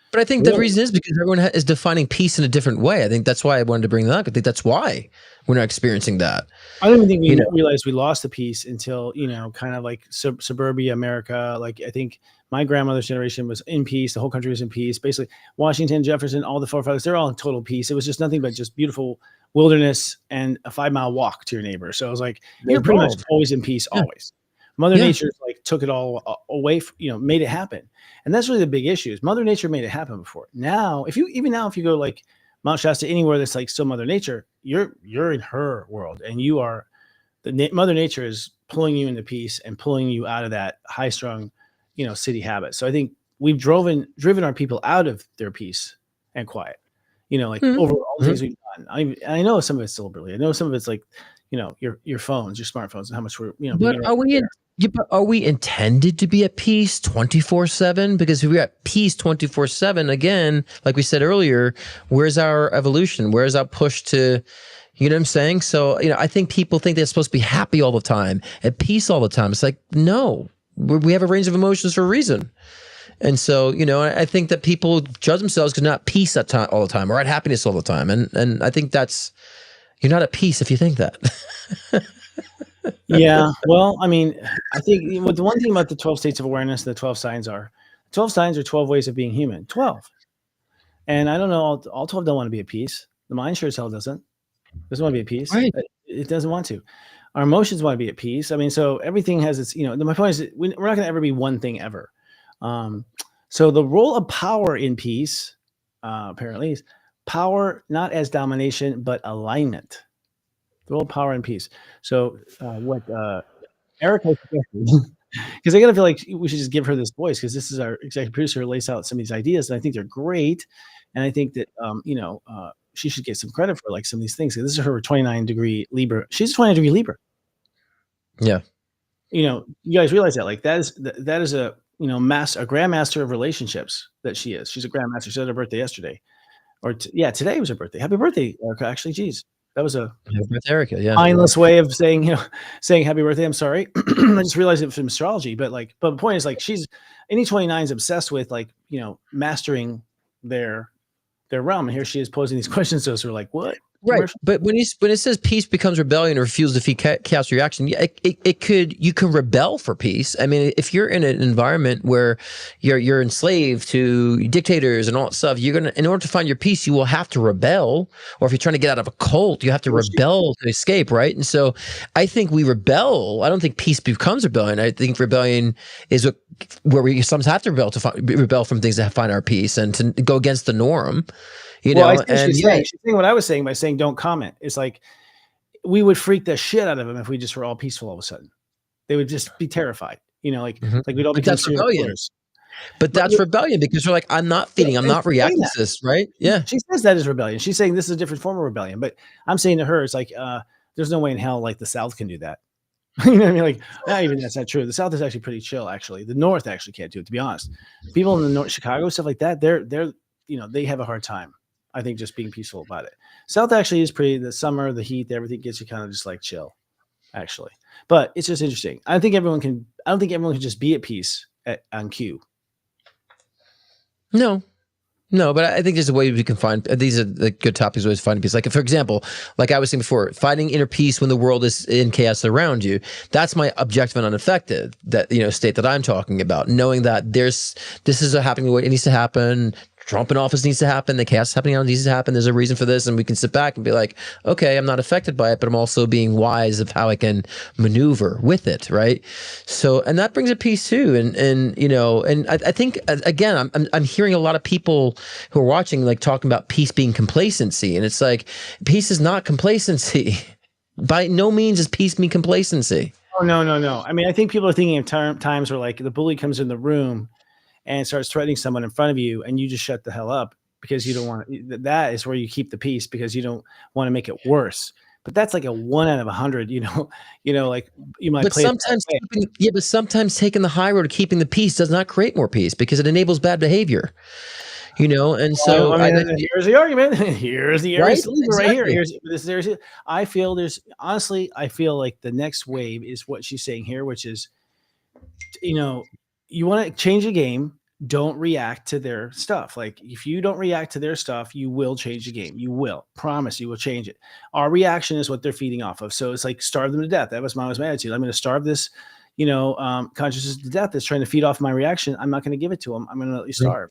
But I think the reason is because everyone is defining peace in a different way. I think that's why I wanted to bring that up. I think that's why we're not experiencing that. I don't even think we realized we lost the peace until, kind of like suburbia America. Like, I think my grandmother's generation was in peace. The whole country was in peace. Basically, Washington, Jefferson, all the forefathers, they're all in total peace. It was just nothing but just beautiful wilderness and a 5-mile walk to your neighbor. So it was like, you're pretty much always in peace, always. Mother Nature took it all away, made it happen. And that's really the big issue, is Mother Nature made it happen before. Now, if you go like Mount Shasta, anywhere that's like still Mother Nature, you're in her world, and you are Mother Nature is pulling you into peace and pulling you out of that high strung, city habit. So I think we've driven our people out of their peace and quiet, over all the things we've done. I know some of it's still brilliant. I know some of it's like, your phones, your smartphones, and how much we're, but are we intended to be at peace 24/7? Because if we're at peace 24/7, again, like we said earlier, where's our evolution? Where's our push to, you know what I'm saying? So, I think people think they're supposed to be happy all the time, at peace all the time. It's like, no, we have a range of emotions for a reason. And so, I think that people judge themselves because they're not at peace all the time, or at happiness all the time. And I think you're not at peace if you think that. Yeah. Well, I mean, I think the one thing about the 12 states of awareness, the 12 signs are 12 ways of being human. 12. And I don't know, all 12 don't want to be at peace. The mind sure as hell doesn't want to be at peace. Right. It doesn't want to. Our emotions want to be at peace. I mean, so everything has its, my point is we're not going to ever be one thing ever. So the role of power in peace, apparently, is power not as domination, but alignment. The role of power and peace. So what Erica suggested, because I gotta feel like we should just give her this voice, because this is our executive producer who lays out some of these ideas, and I think they're great. And I think that she should get some credit for like some of these things. This is her 29-degree Libra. She's a 29-degree Libra. Yeah. You guys realize that, like, that is a a grandmaster of relationships that she is. She's a grandmaster. She had her birthday yesterday, or today was her birthday. Happy birthday, Erica. Actually, geez. That was a Erica, mindless way of saying happy birthday. I'm sorry. I just realized it from astrology, but the point is, like, any 29 is obsessed with, like, mastering their realm. And here she is posing these questions to us. We're like, what? Right. But when it says peace becomes rebellion or refuse to defeat chaos reaction, you can rebel for peace. I mean, if you're in an environment where you're enslaved to dictators and all that stuff, in order to find your peace, you will have to rebel. Or if you're trying to get out of a cult, you have to rebel to escape, right? And so I think we rebel. I don't think peace becomes rebellion. I think rebellion is where we sometimes have to rebel from things that find our peace and to go against the norm. I think she's saying what I was saying by saying don't comment. It's like, we would freak the shit out of them if we just were all peaceful all of a sudden. They would just be terrified, like we'd all become serial killers. But that's rebellion because you're like, I'm not feeding, I'm not reacting to this, right? Yeah. She says that is rebellion. She's saying this is a different form of rebellion. But I'm saying to her, it's like, there's no way in hell like the South can do that. You know what I mean? Like, not even that's not true. The South is actually pretty chill, actually. The North actually can't do it, to be honest. People in the North, Chicago, stuff like that, they're they have a hard time, I think, just being peaceful about it. South actually is pretty, the summer, the heat, everything gets you kind of just like chill, actually. But it's just interesting. I don't think everyone can just be at peace on cue. No, but I think there's a way we can find, these are the good topics always finding peace. Like, for example, like I was saying before, finding inner peace when the world is in chaos around you. That's my objective and unaffected, that, state that I'm talking about, knowing that this is happening the way it needs to happen. Trump in office needs to happen. The chaos happening out needs to happen. There's a reason for this. And we can sit back and be like, okay, I'm not affected by it, but I'm also being wise of how I can maneuver with it. Right. So, and that brings a peace too. And I think, again, I'm hearing a lot of people who are watching, like, talking about peace being complacency. And it's like, peace is not complacency. By no means is peace mean complacency. Oh, no. I mean, I think people are thinking of times where, like, the bully comes in the room and starts threatening someone in front of you, and you just shut the hell up because you don't want to. That is where you keep the peace, because you don't want to make it worse. But that's like a 1 out of 100. Like you might. But sometimes taking the high road of keeping the peace does not create more peace, because it enables bad behavior. And so here's the argument. Here's the area right here. I feel like the next wave is what she's saying here, which is, you want to change the game. Don't react to their stuff. Like, if you don't react to their stuff, you will change the game. You will. Promise you will change it. Our reaction is what they're feeding off of. So it's like, starve them to death. That was my attitude. I'm going to starve this, consciousness to death that's trying to feed off my reaction. I'm not going to give it to them. I'm going to let you starve.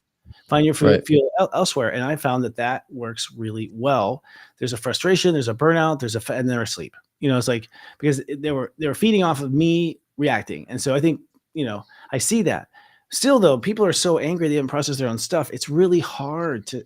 Find your fuel elsewhere. And I found that works really well. There's a frustration, there's a burnout, and they're asleep. It's like, because they were feeding off of me reacting. And so I think, I see that. Still, though, people are so angry they haven't processed their own stuff. It's really hard to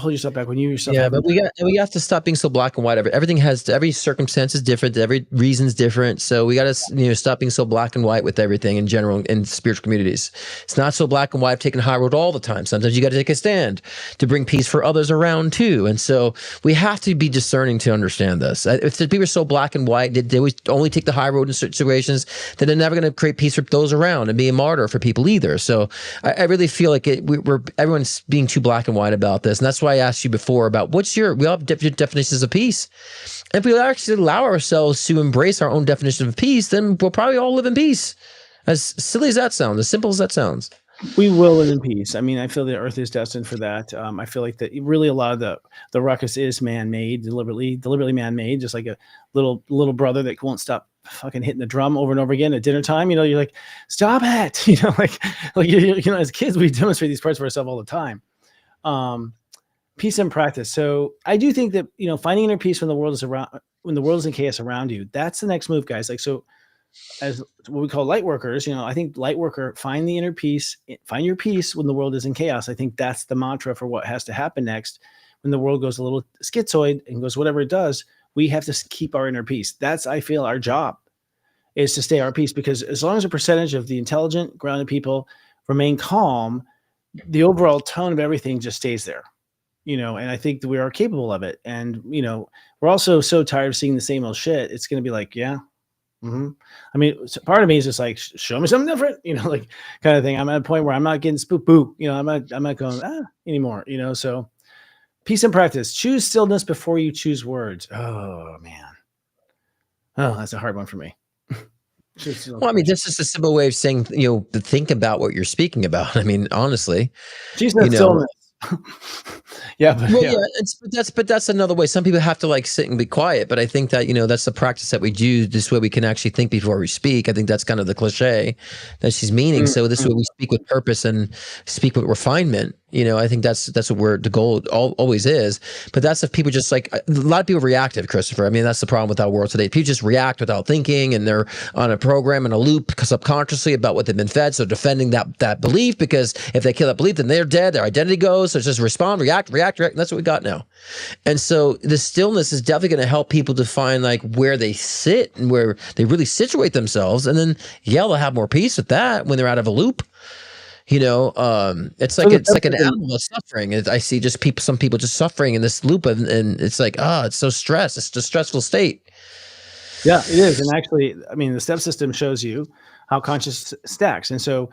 hold yourself back when you yourself. Yeah, but we have to stop being so black and white. Every circumstance is different. Every reason's different. So we got to stop being so black and white with everything in general in spiritual communities. It's not so black and white, taking high road all the time. Sometimes you got to take a stand to bring peace for others around too. And so we have to be discerning to understand this. If the people are so black and white, they always only take the high road in certain situations, then they're never going to create peace for those around and be a martyr for people either. So I really feel like everyone's being too black and white about this, and that's why I asked you before about we all have different definitions of peace. And if we actually allow ourselves to embrace our own definition of peace, then we'll probably all live in peace. As silly as that sounds, as simple as that sounds. We will live in peace. I mean, I feel the earth is destined for that. I feel like that really a lot of the ruckus is man-made, deliberately man-made, just like a little brother that won't stop fucking hitting the drum over and over again at dinner time. You're like, stop it. As kids, we demonstrate these parts for ourselves all the time. Peace and practice. So I do think that, finding inner peace when the world is in chaos around you, that's the next move, guys. Like, so as what we call light workers, I think light worker, find the inner peace, find your peace when the world is in chaos. I think that's the mantra for what has to happen next. When the world goes a little schizoid and goes whatever it does, we have to keep our inner peace. That's, I feel, our job is to stay our peace, because as long as a percentage of the intelligent, grounded people remain calm, the overall tone of everything just stays there. And I think that we are capable of it. And, we're also so tired of seeing the same old shit. It's going to be like, yeah. Mm-hmm. I mean, part of me is just like, show me something different, like kind of thing. I'm at a point where I'm not getting spooked, I'm not going anymore, so peace and practice. Choose stillness before you choose words. Oh man. Oh, that's a hard one for me. Well, I mean, this is a simple way of saying, to think about what you're speaking about. I mean, honestly, choose stillness. But that's another way. Some people have to sit and be quiet, but I think that that's the practice that we do. This way we can actually think before we speak. I think that's kind of the cliche that she's meaning. Mm-hmm. So this way we speak with purpose and speak with refinement. I think that's what the goal always is. But that's if people just a lot of people reactive, Christopher. I mean, that's the problem with our world today. People just react without thinking, and they're on a program and a loop subconsciously about what they've been fed. So defending that belief, because if they kill that belief, then they're dead. Their identity goes. So it's just react. react. And that's what we got now. And so the stillness is definitely going to help people to find like where they sit and where they really situate themselves. And then, they'll have more peace with that when they're out of a loop. It's like an animal that's suffering. I see just some people just suffering in this loop, and it's like, it's so stressed. It's a stressful state. Yeah, it is. And actually, I mean, the step system shows you how conscious stacks. And so,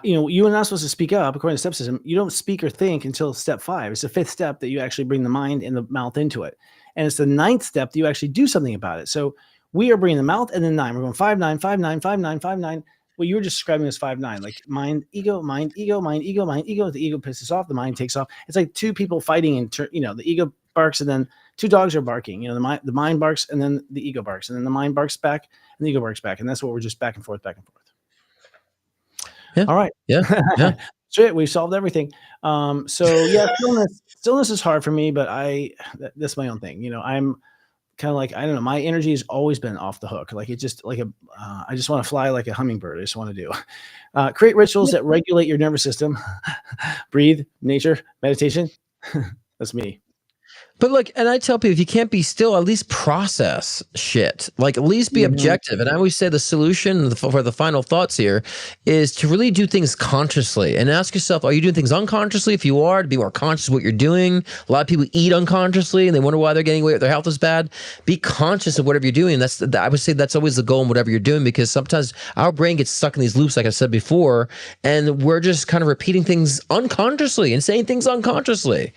you are not supposed to speak up according to the step system. You don't speak or think until step 5. It's the 5th step that you actually bring the mind and the mouth into it. And it's the 9th step that you actually do something about it. So we are bringing the mouth and then 9. We're going 5, 9, 5, 9, 5, 9, 5, 9. Well, you were just describing as 5, 9, like mind, ego, mind, ego, mind, ego, mind, ego. The ego pisses off, the mind takes off. It's like two people fighting, and the ego barks, and then two dogs are barking. The mind barks, and then the ego barks, and then the mind barks back, and the ego barks back, and that's what we're just back and forth, back and forth. Yeah. All right. Yeah. Yeah. That's it. We've solved everything. So yeah, stillness is hard for me, but that's my own thing. I'm kind of like, I don't know, my energy has always been off the hook. Like it's just like I just want to fly like a hummingbird. I just want to do create rituals that regulate your nervous system. Breathe, nature, meditation. That's me. But look, and I tell people, if you can't be still, at least process shit. Like, at least be objective. And I always say the solution for the final thoughts here is to really do things consciously and ask yourself, are you doing things unconsciously? If you are, to be more conscious of what you're doing. A lot of people eat unconsciously and they wonder why they're getting away with their health is bad. Be conscious of whatever you're doing. I would say that's always the goal in whatever you're doing, because sometimes our brain gets stuck in these loops, like I said before, and we're just kind of repeating things unconsciously and saying things unconsciously.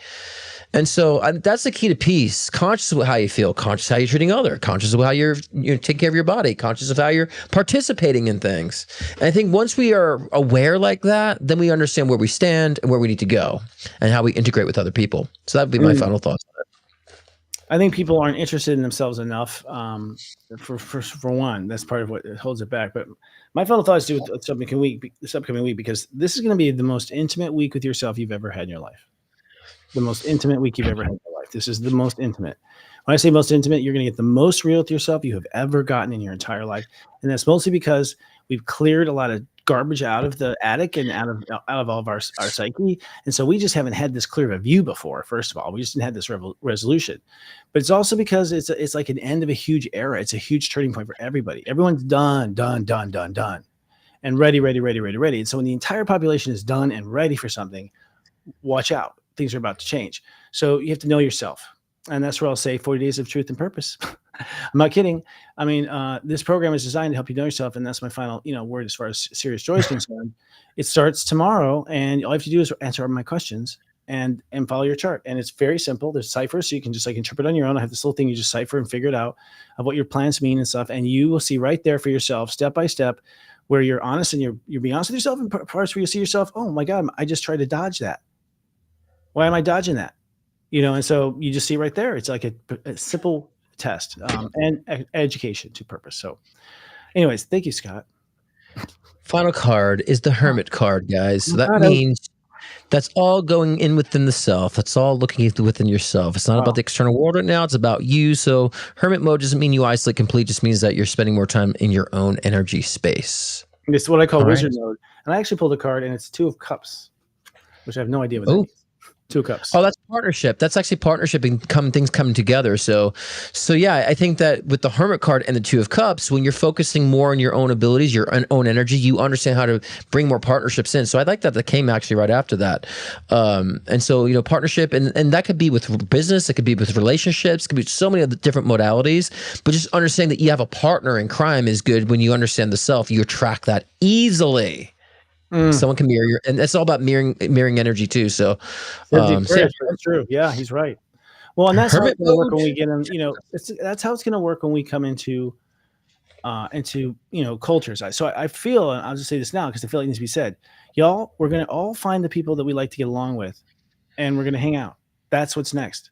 And so that's the key to peace. Conscious of how you feel, conscious of how you're treating others, conscious of how you're taking care of your body, conscious of how you're participating in things. And I think once we are aware like that, then we understand where we stand and where we need to go and how we integrate with other people. So that would be my final thoughts on it. I think people aren't interested in themselves enough. For one, that's part of what holds it back. But my final thoughts do with this upcoming week, because this is going to be the most intimate week with yourself you've ever had in your life. The most intimate week you've ever had in your life. This is the most intimate. When I say most intimate, you're going to get the most real with yourself you have ever gotten in your entire life. And that's mostly because we've cleared a lot of garbage out of the attic and out of all of our psyche. And so we just haven't had this clear of a view before, first of all. We just didn't have this resolution. But it's also because it's like an end of a huge era. It's a huge turning point for everybody. Everyone's done, and ready. And so when the entire population is done and ready for something, watch out. Things are about to change. So you have to know yourself. And that's where I'll say 40 days of truth and purpose. I'm not kidding. I mean, this program is designed to help you know yourself. And that's my final, word as far as serious joy is concerned. It starts tomorrow, and all you have to do is answer my questions and follow your chart. And it's very simple. There's ciphers, so you can just like interpret on your own. I have this little thing you just cipher and figure it out of what your plans mean and stuff. And you will see right there for yourself, step by step, where you're honest and you're being honest with yourself, and parts where you see yourself, oh my God, I just tried to dodge that. Why am I dodging that? And so you just see right there. It's like a simple test and education to purpose. So anyways, thank you, Scott. Final card is the Hermit card, guys. So that means that's all going in within the self. That's all looking within yourself. It's not about the external world right now. It's about you. So Hermit mode doesn't mean you isolate completely. It just means that you're spending more time in your own energy space. It's what I call wizard mode. And I actually pulled a card, and it's 2 of Cups, which I have no idea what that means. 2 cups. Oh, that's partnership. That's actually partnership and things coming together. So yeah, I think that with the Hermit card and the 2 of Cups, when you're focusing more on your own abilities, your own energy, you understand how to bring more partnerships in. So I like that came actually right after that. And so, partnership, and that could be with business, it could be with relationships, it could be so many other different modalities, but just understanding that you have a partner in crime is good. When you understand the self, you attract that easily. Someone can mirror and it's all about mirroring energy too. So, that's true. Yeah, he's right. Well, and that's how it's going to work when we get in. That's how it's going to work when we come into cultures. So I feel, and I'll just say this now because I feel like it needs to be said. Y'all, we're going to all find the people that we like to get along with, and we're going to hang out. That's what's next.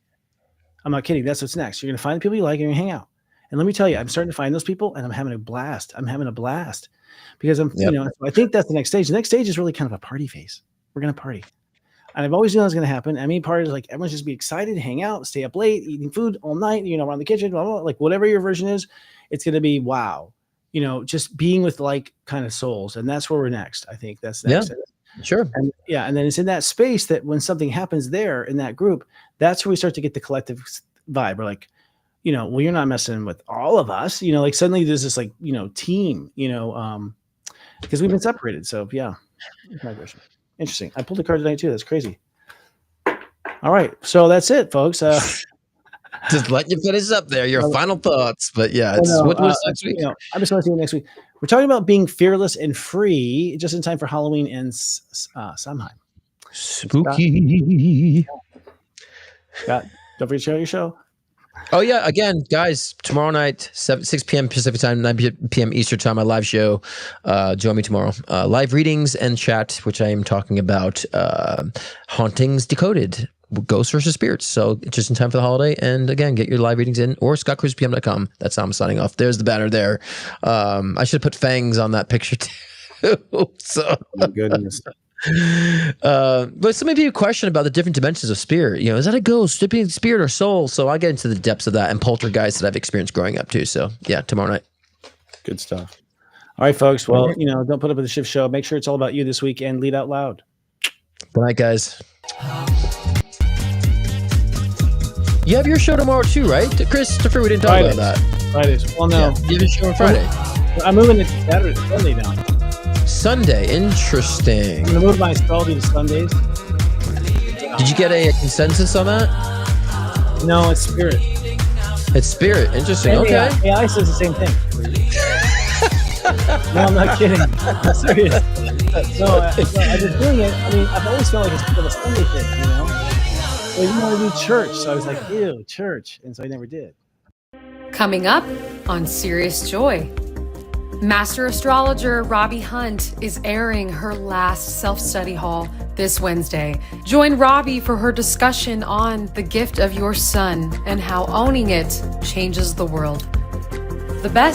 I'm not kidding. That's what's next. You're going to find the people you like and you're going to hang out. And let me tell you, I'm starting to find those people, and I'm having a blast. Because I think that's the next stage. The next stage is really kind of a party phase. We're going to party. And I've always known that's going to happen. I mean, parties, like everyone's just be excited, hang out, stay up late, eating food all night, around the kitchen, blah, blah, blah. Like whatever your version is, it's going to be wow. Just being with like kind of souls. And that's where we're next. I think that's next. Sure. And and then it's in that space that when something happens there in that group, that's where we start to get the collective vibe. We're like, well, you're not messing with all of us, like suddenly there's this like, team, because we've been separated. So yeah, migration. Interesting. I pulled a card tonight too. That's crazy. All right. So that's it, folks. Just let you finish up there. Your final thoughts. But yeah, what's next week? I'm just going to see you next week. We're talking about being fearless and free just in time for Halloween and Samhain. Spooky. Scott, don't forget to share your show. Oh yeah, again, guys, tomorrow night, 6 p.m. Pacific time, 9 p.m. Eastern time, my live show. Join me tomorrow. Live readings and chat, which I am talking about hauntings decoded, ghosts versus spirits. So just in time for the holiday. And again, get your live readings in or scottcruispm.com. That's how I'm signing off. There's the banner there. I should have put fangs on that picture too. So oh, goodness. But some of you question about the different dimensions of spirit. Is that a ghost, spirit, or soul? So I get into the depths of that and poltergeist that I've experienced growing up too. So yeah, tomorrow night. Good stuff. All right, folks. Well, don't put up with the shift show. Make sure it's all about you this week and lead out loud. Good night, guys. You have your show tomorrow too, right? Christopher, we didn't talk about that. Fridays. Well, no. Yeah, you have your show on Friday. I'm moving it to Sunday now. Sunday, interesting. I'm going to move my astrology to Sundays. Did you get a consensus on that? No, it's spirit. It's spirit. Interesting. Okay. AI says the same thing. No, I'm not kidding. I'm serious. I've been doing it. I mean, I've always felt like it's kind of a Sunday thing, I didn't want to do church, so I was like, ew, church. And so I never did. Coming up on Serious Joy. Master astrologer Robbie Hunt is airing her last self-study haul this Wednesday. Join Robbie for her discussion on the gift of your sun and how owning it changes the world. The best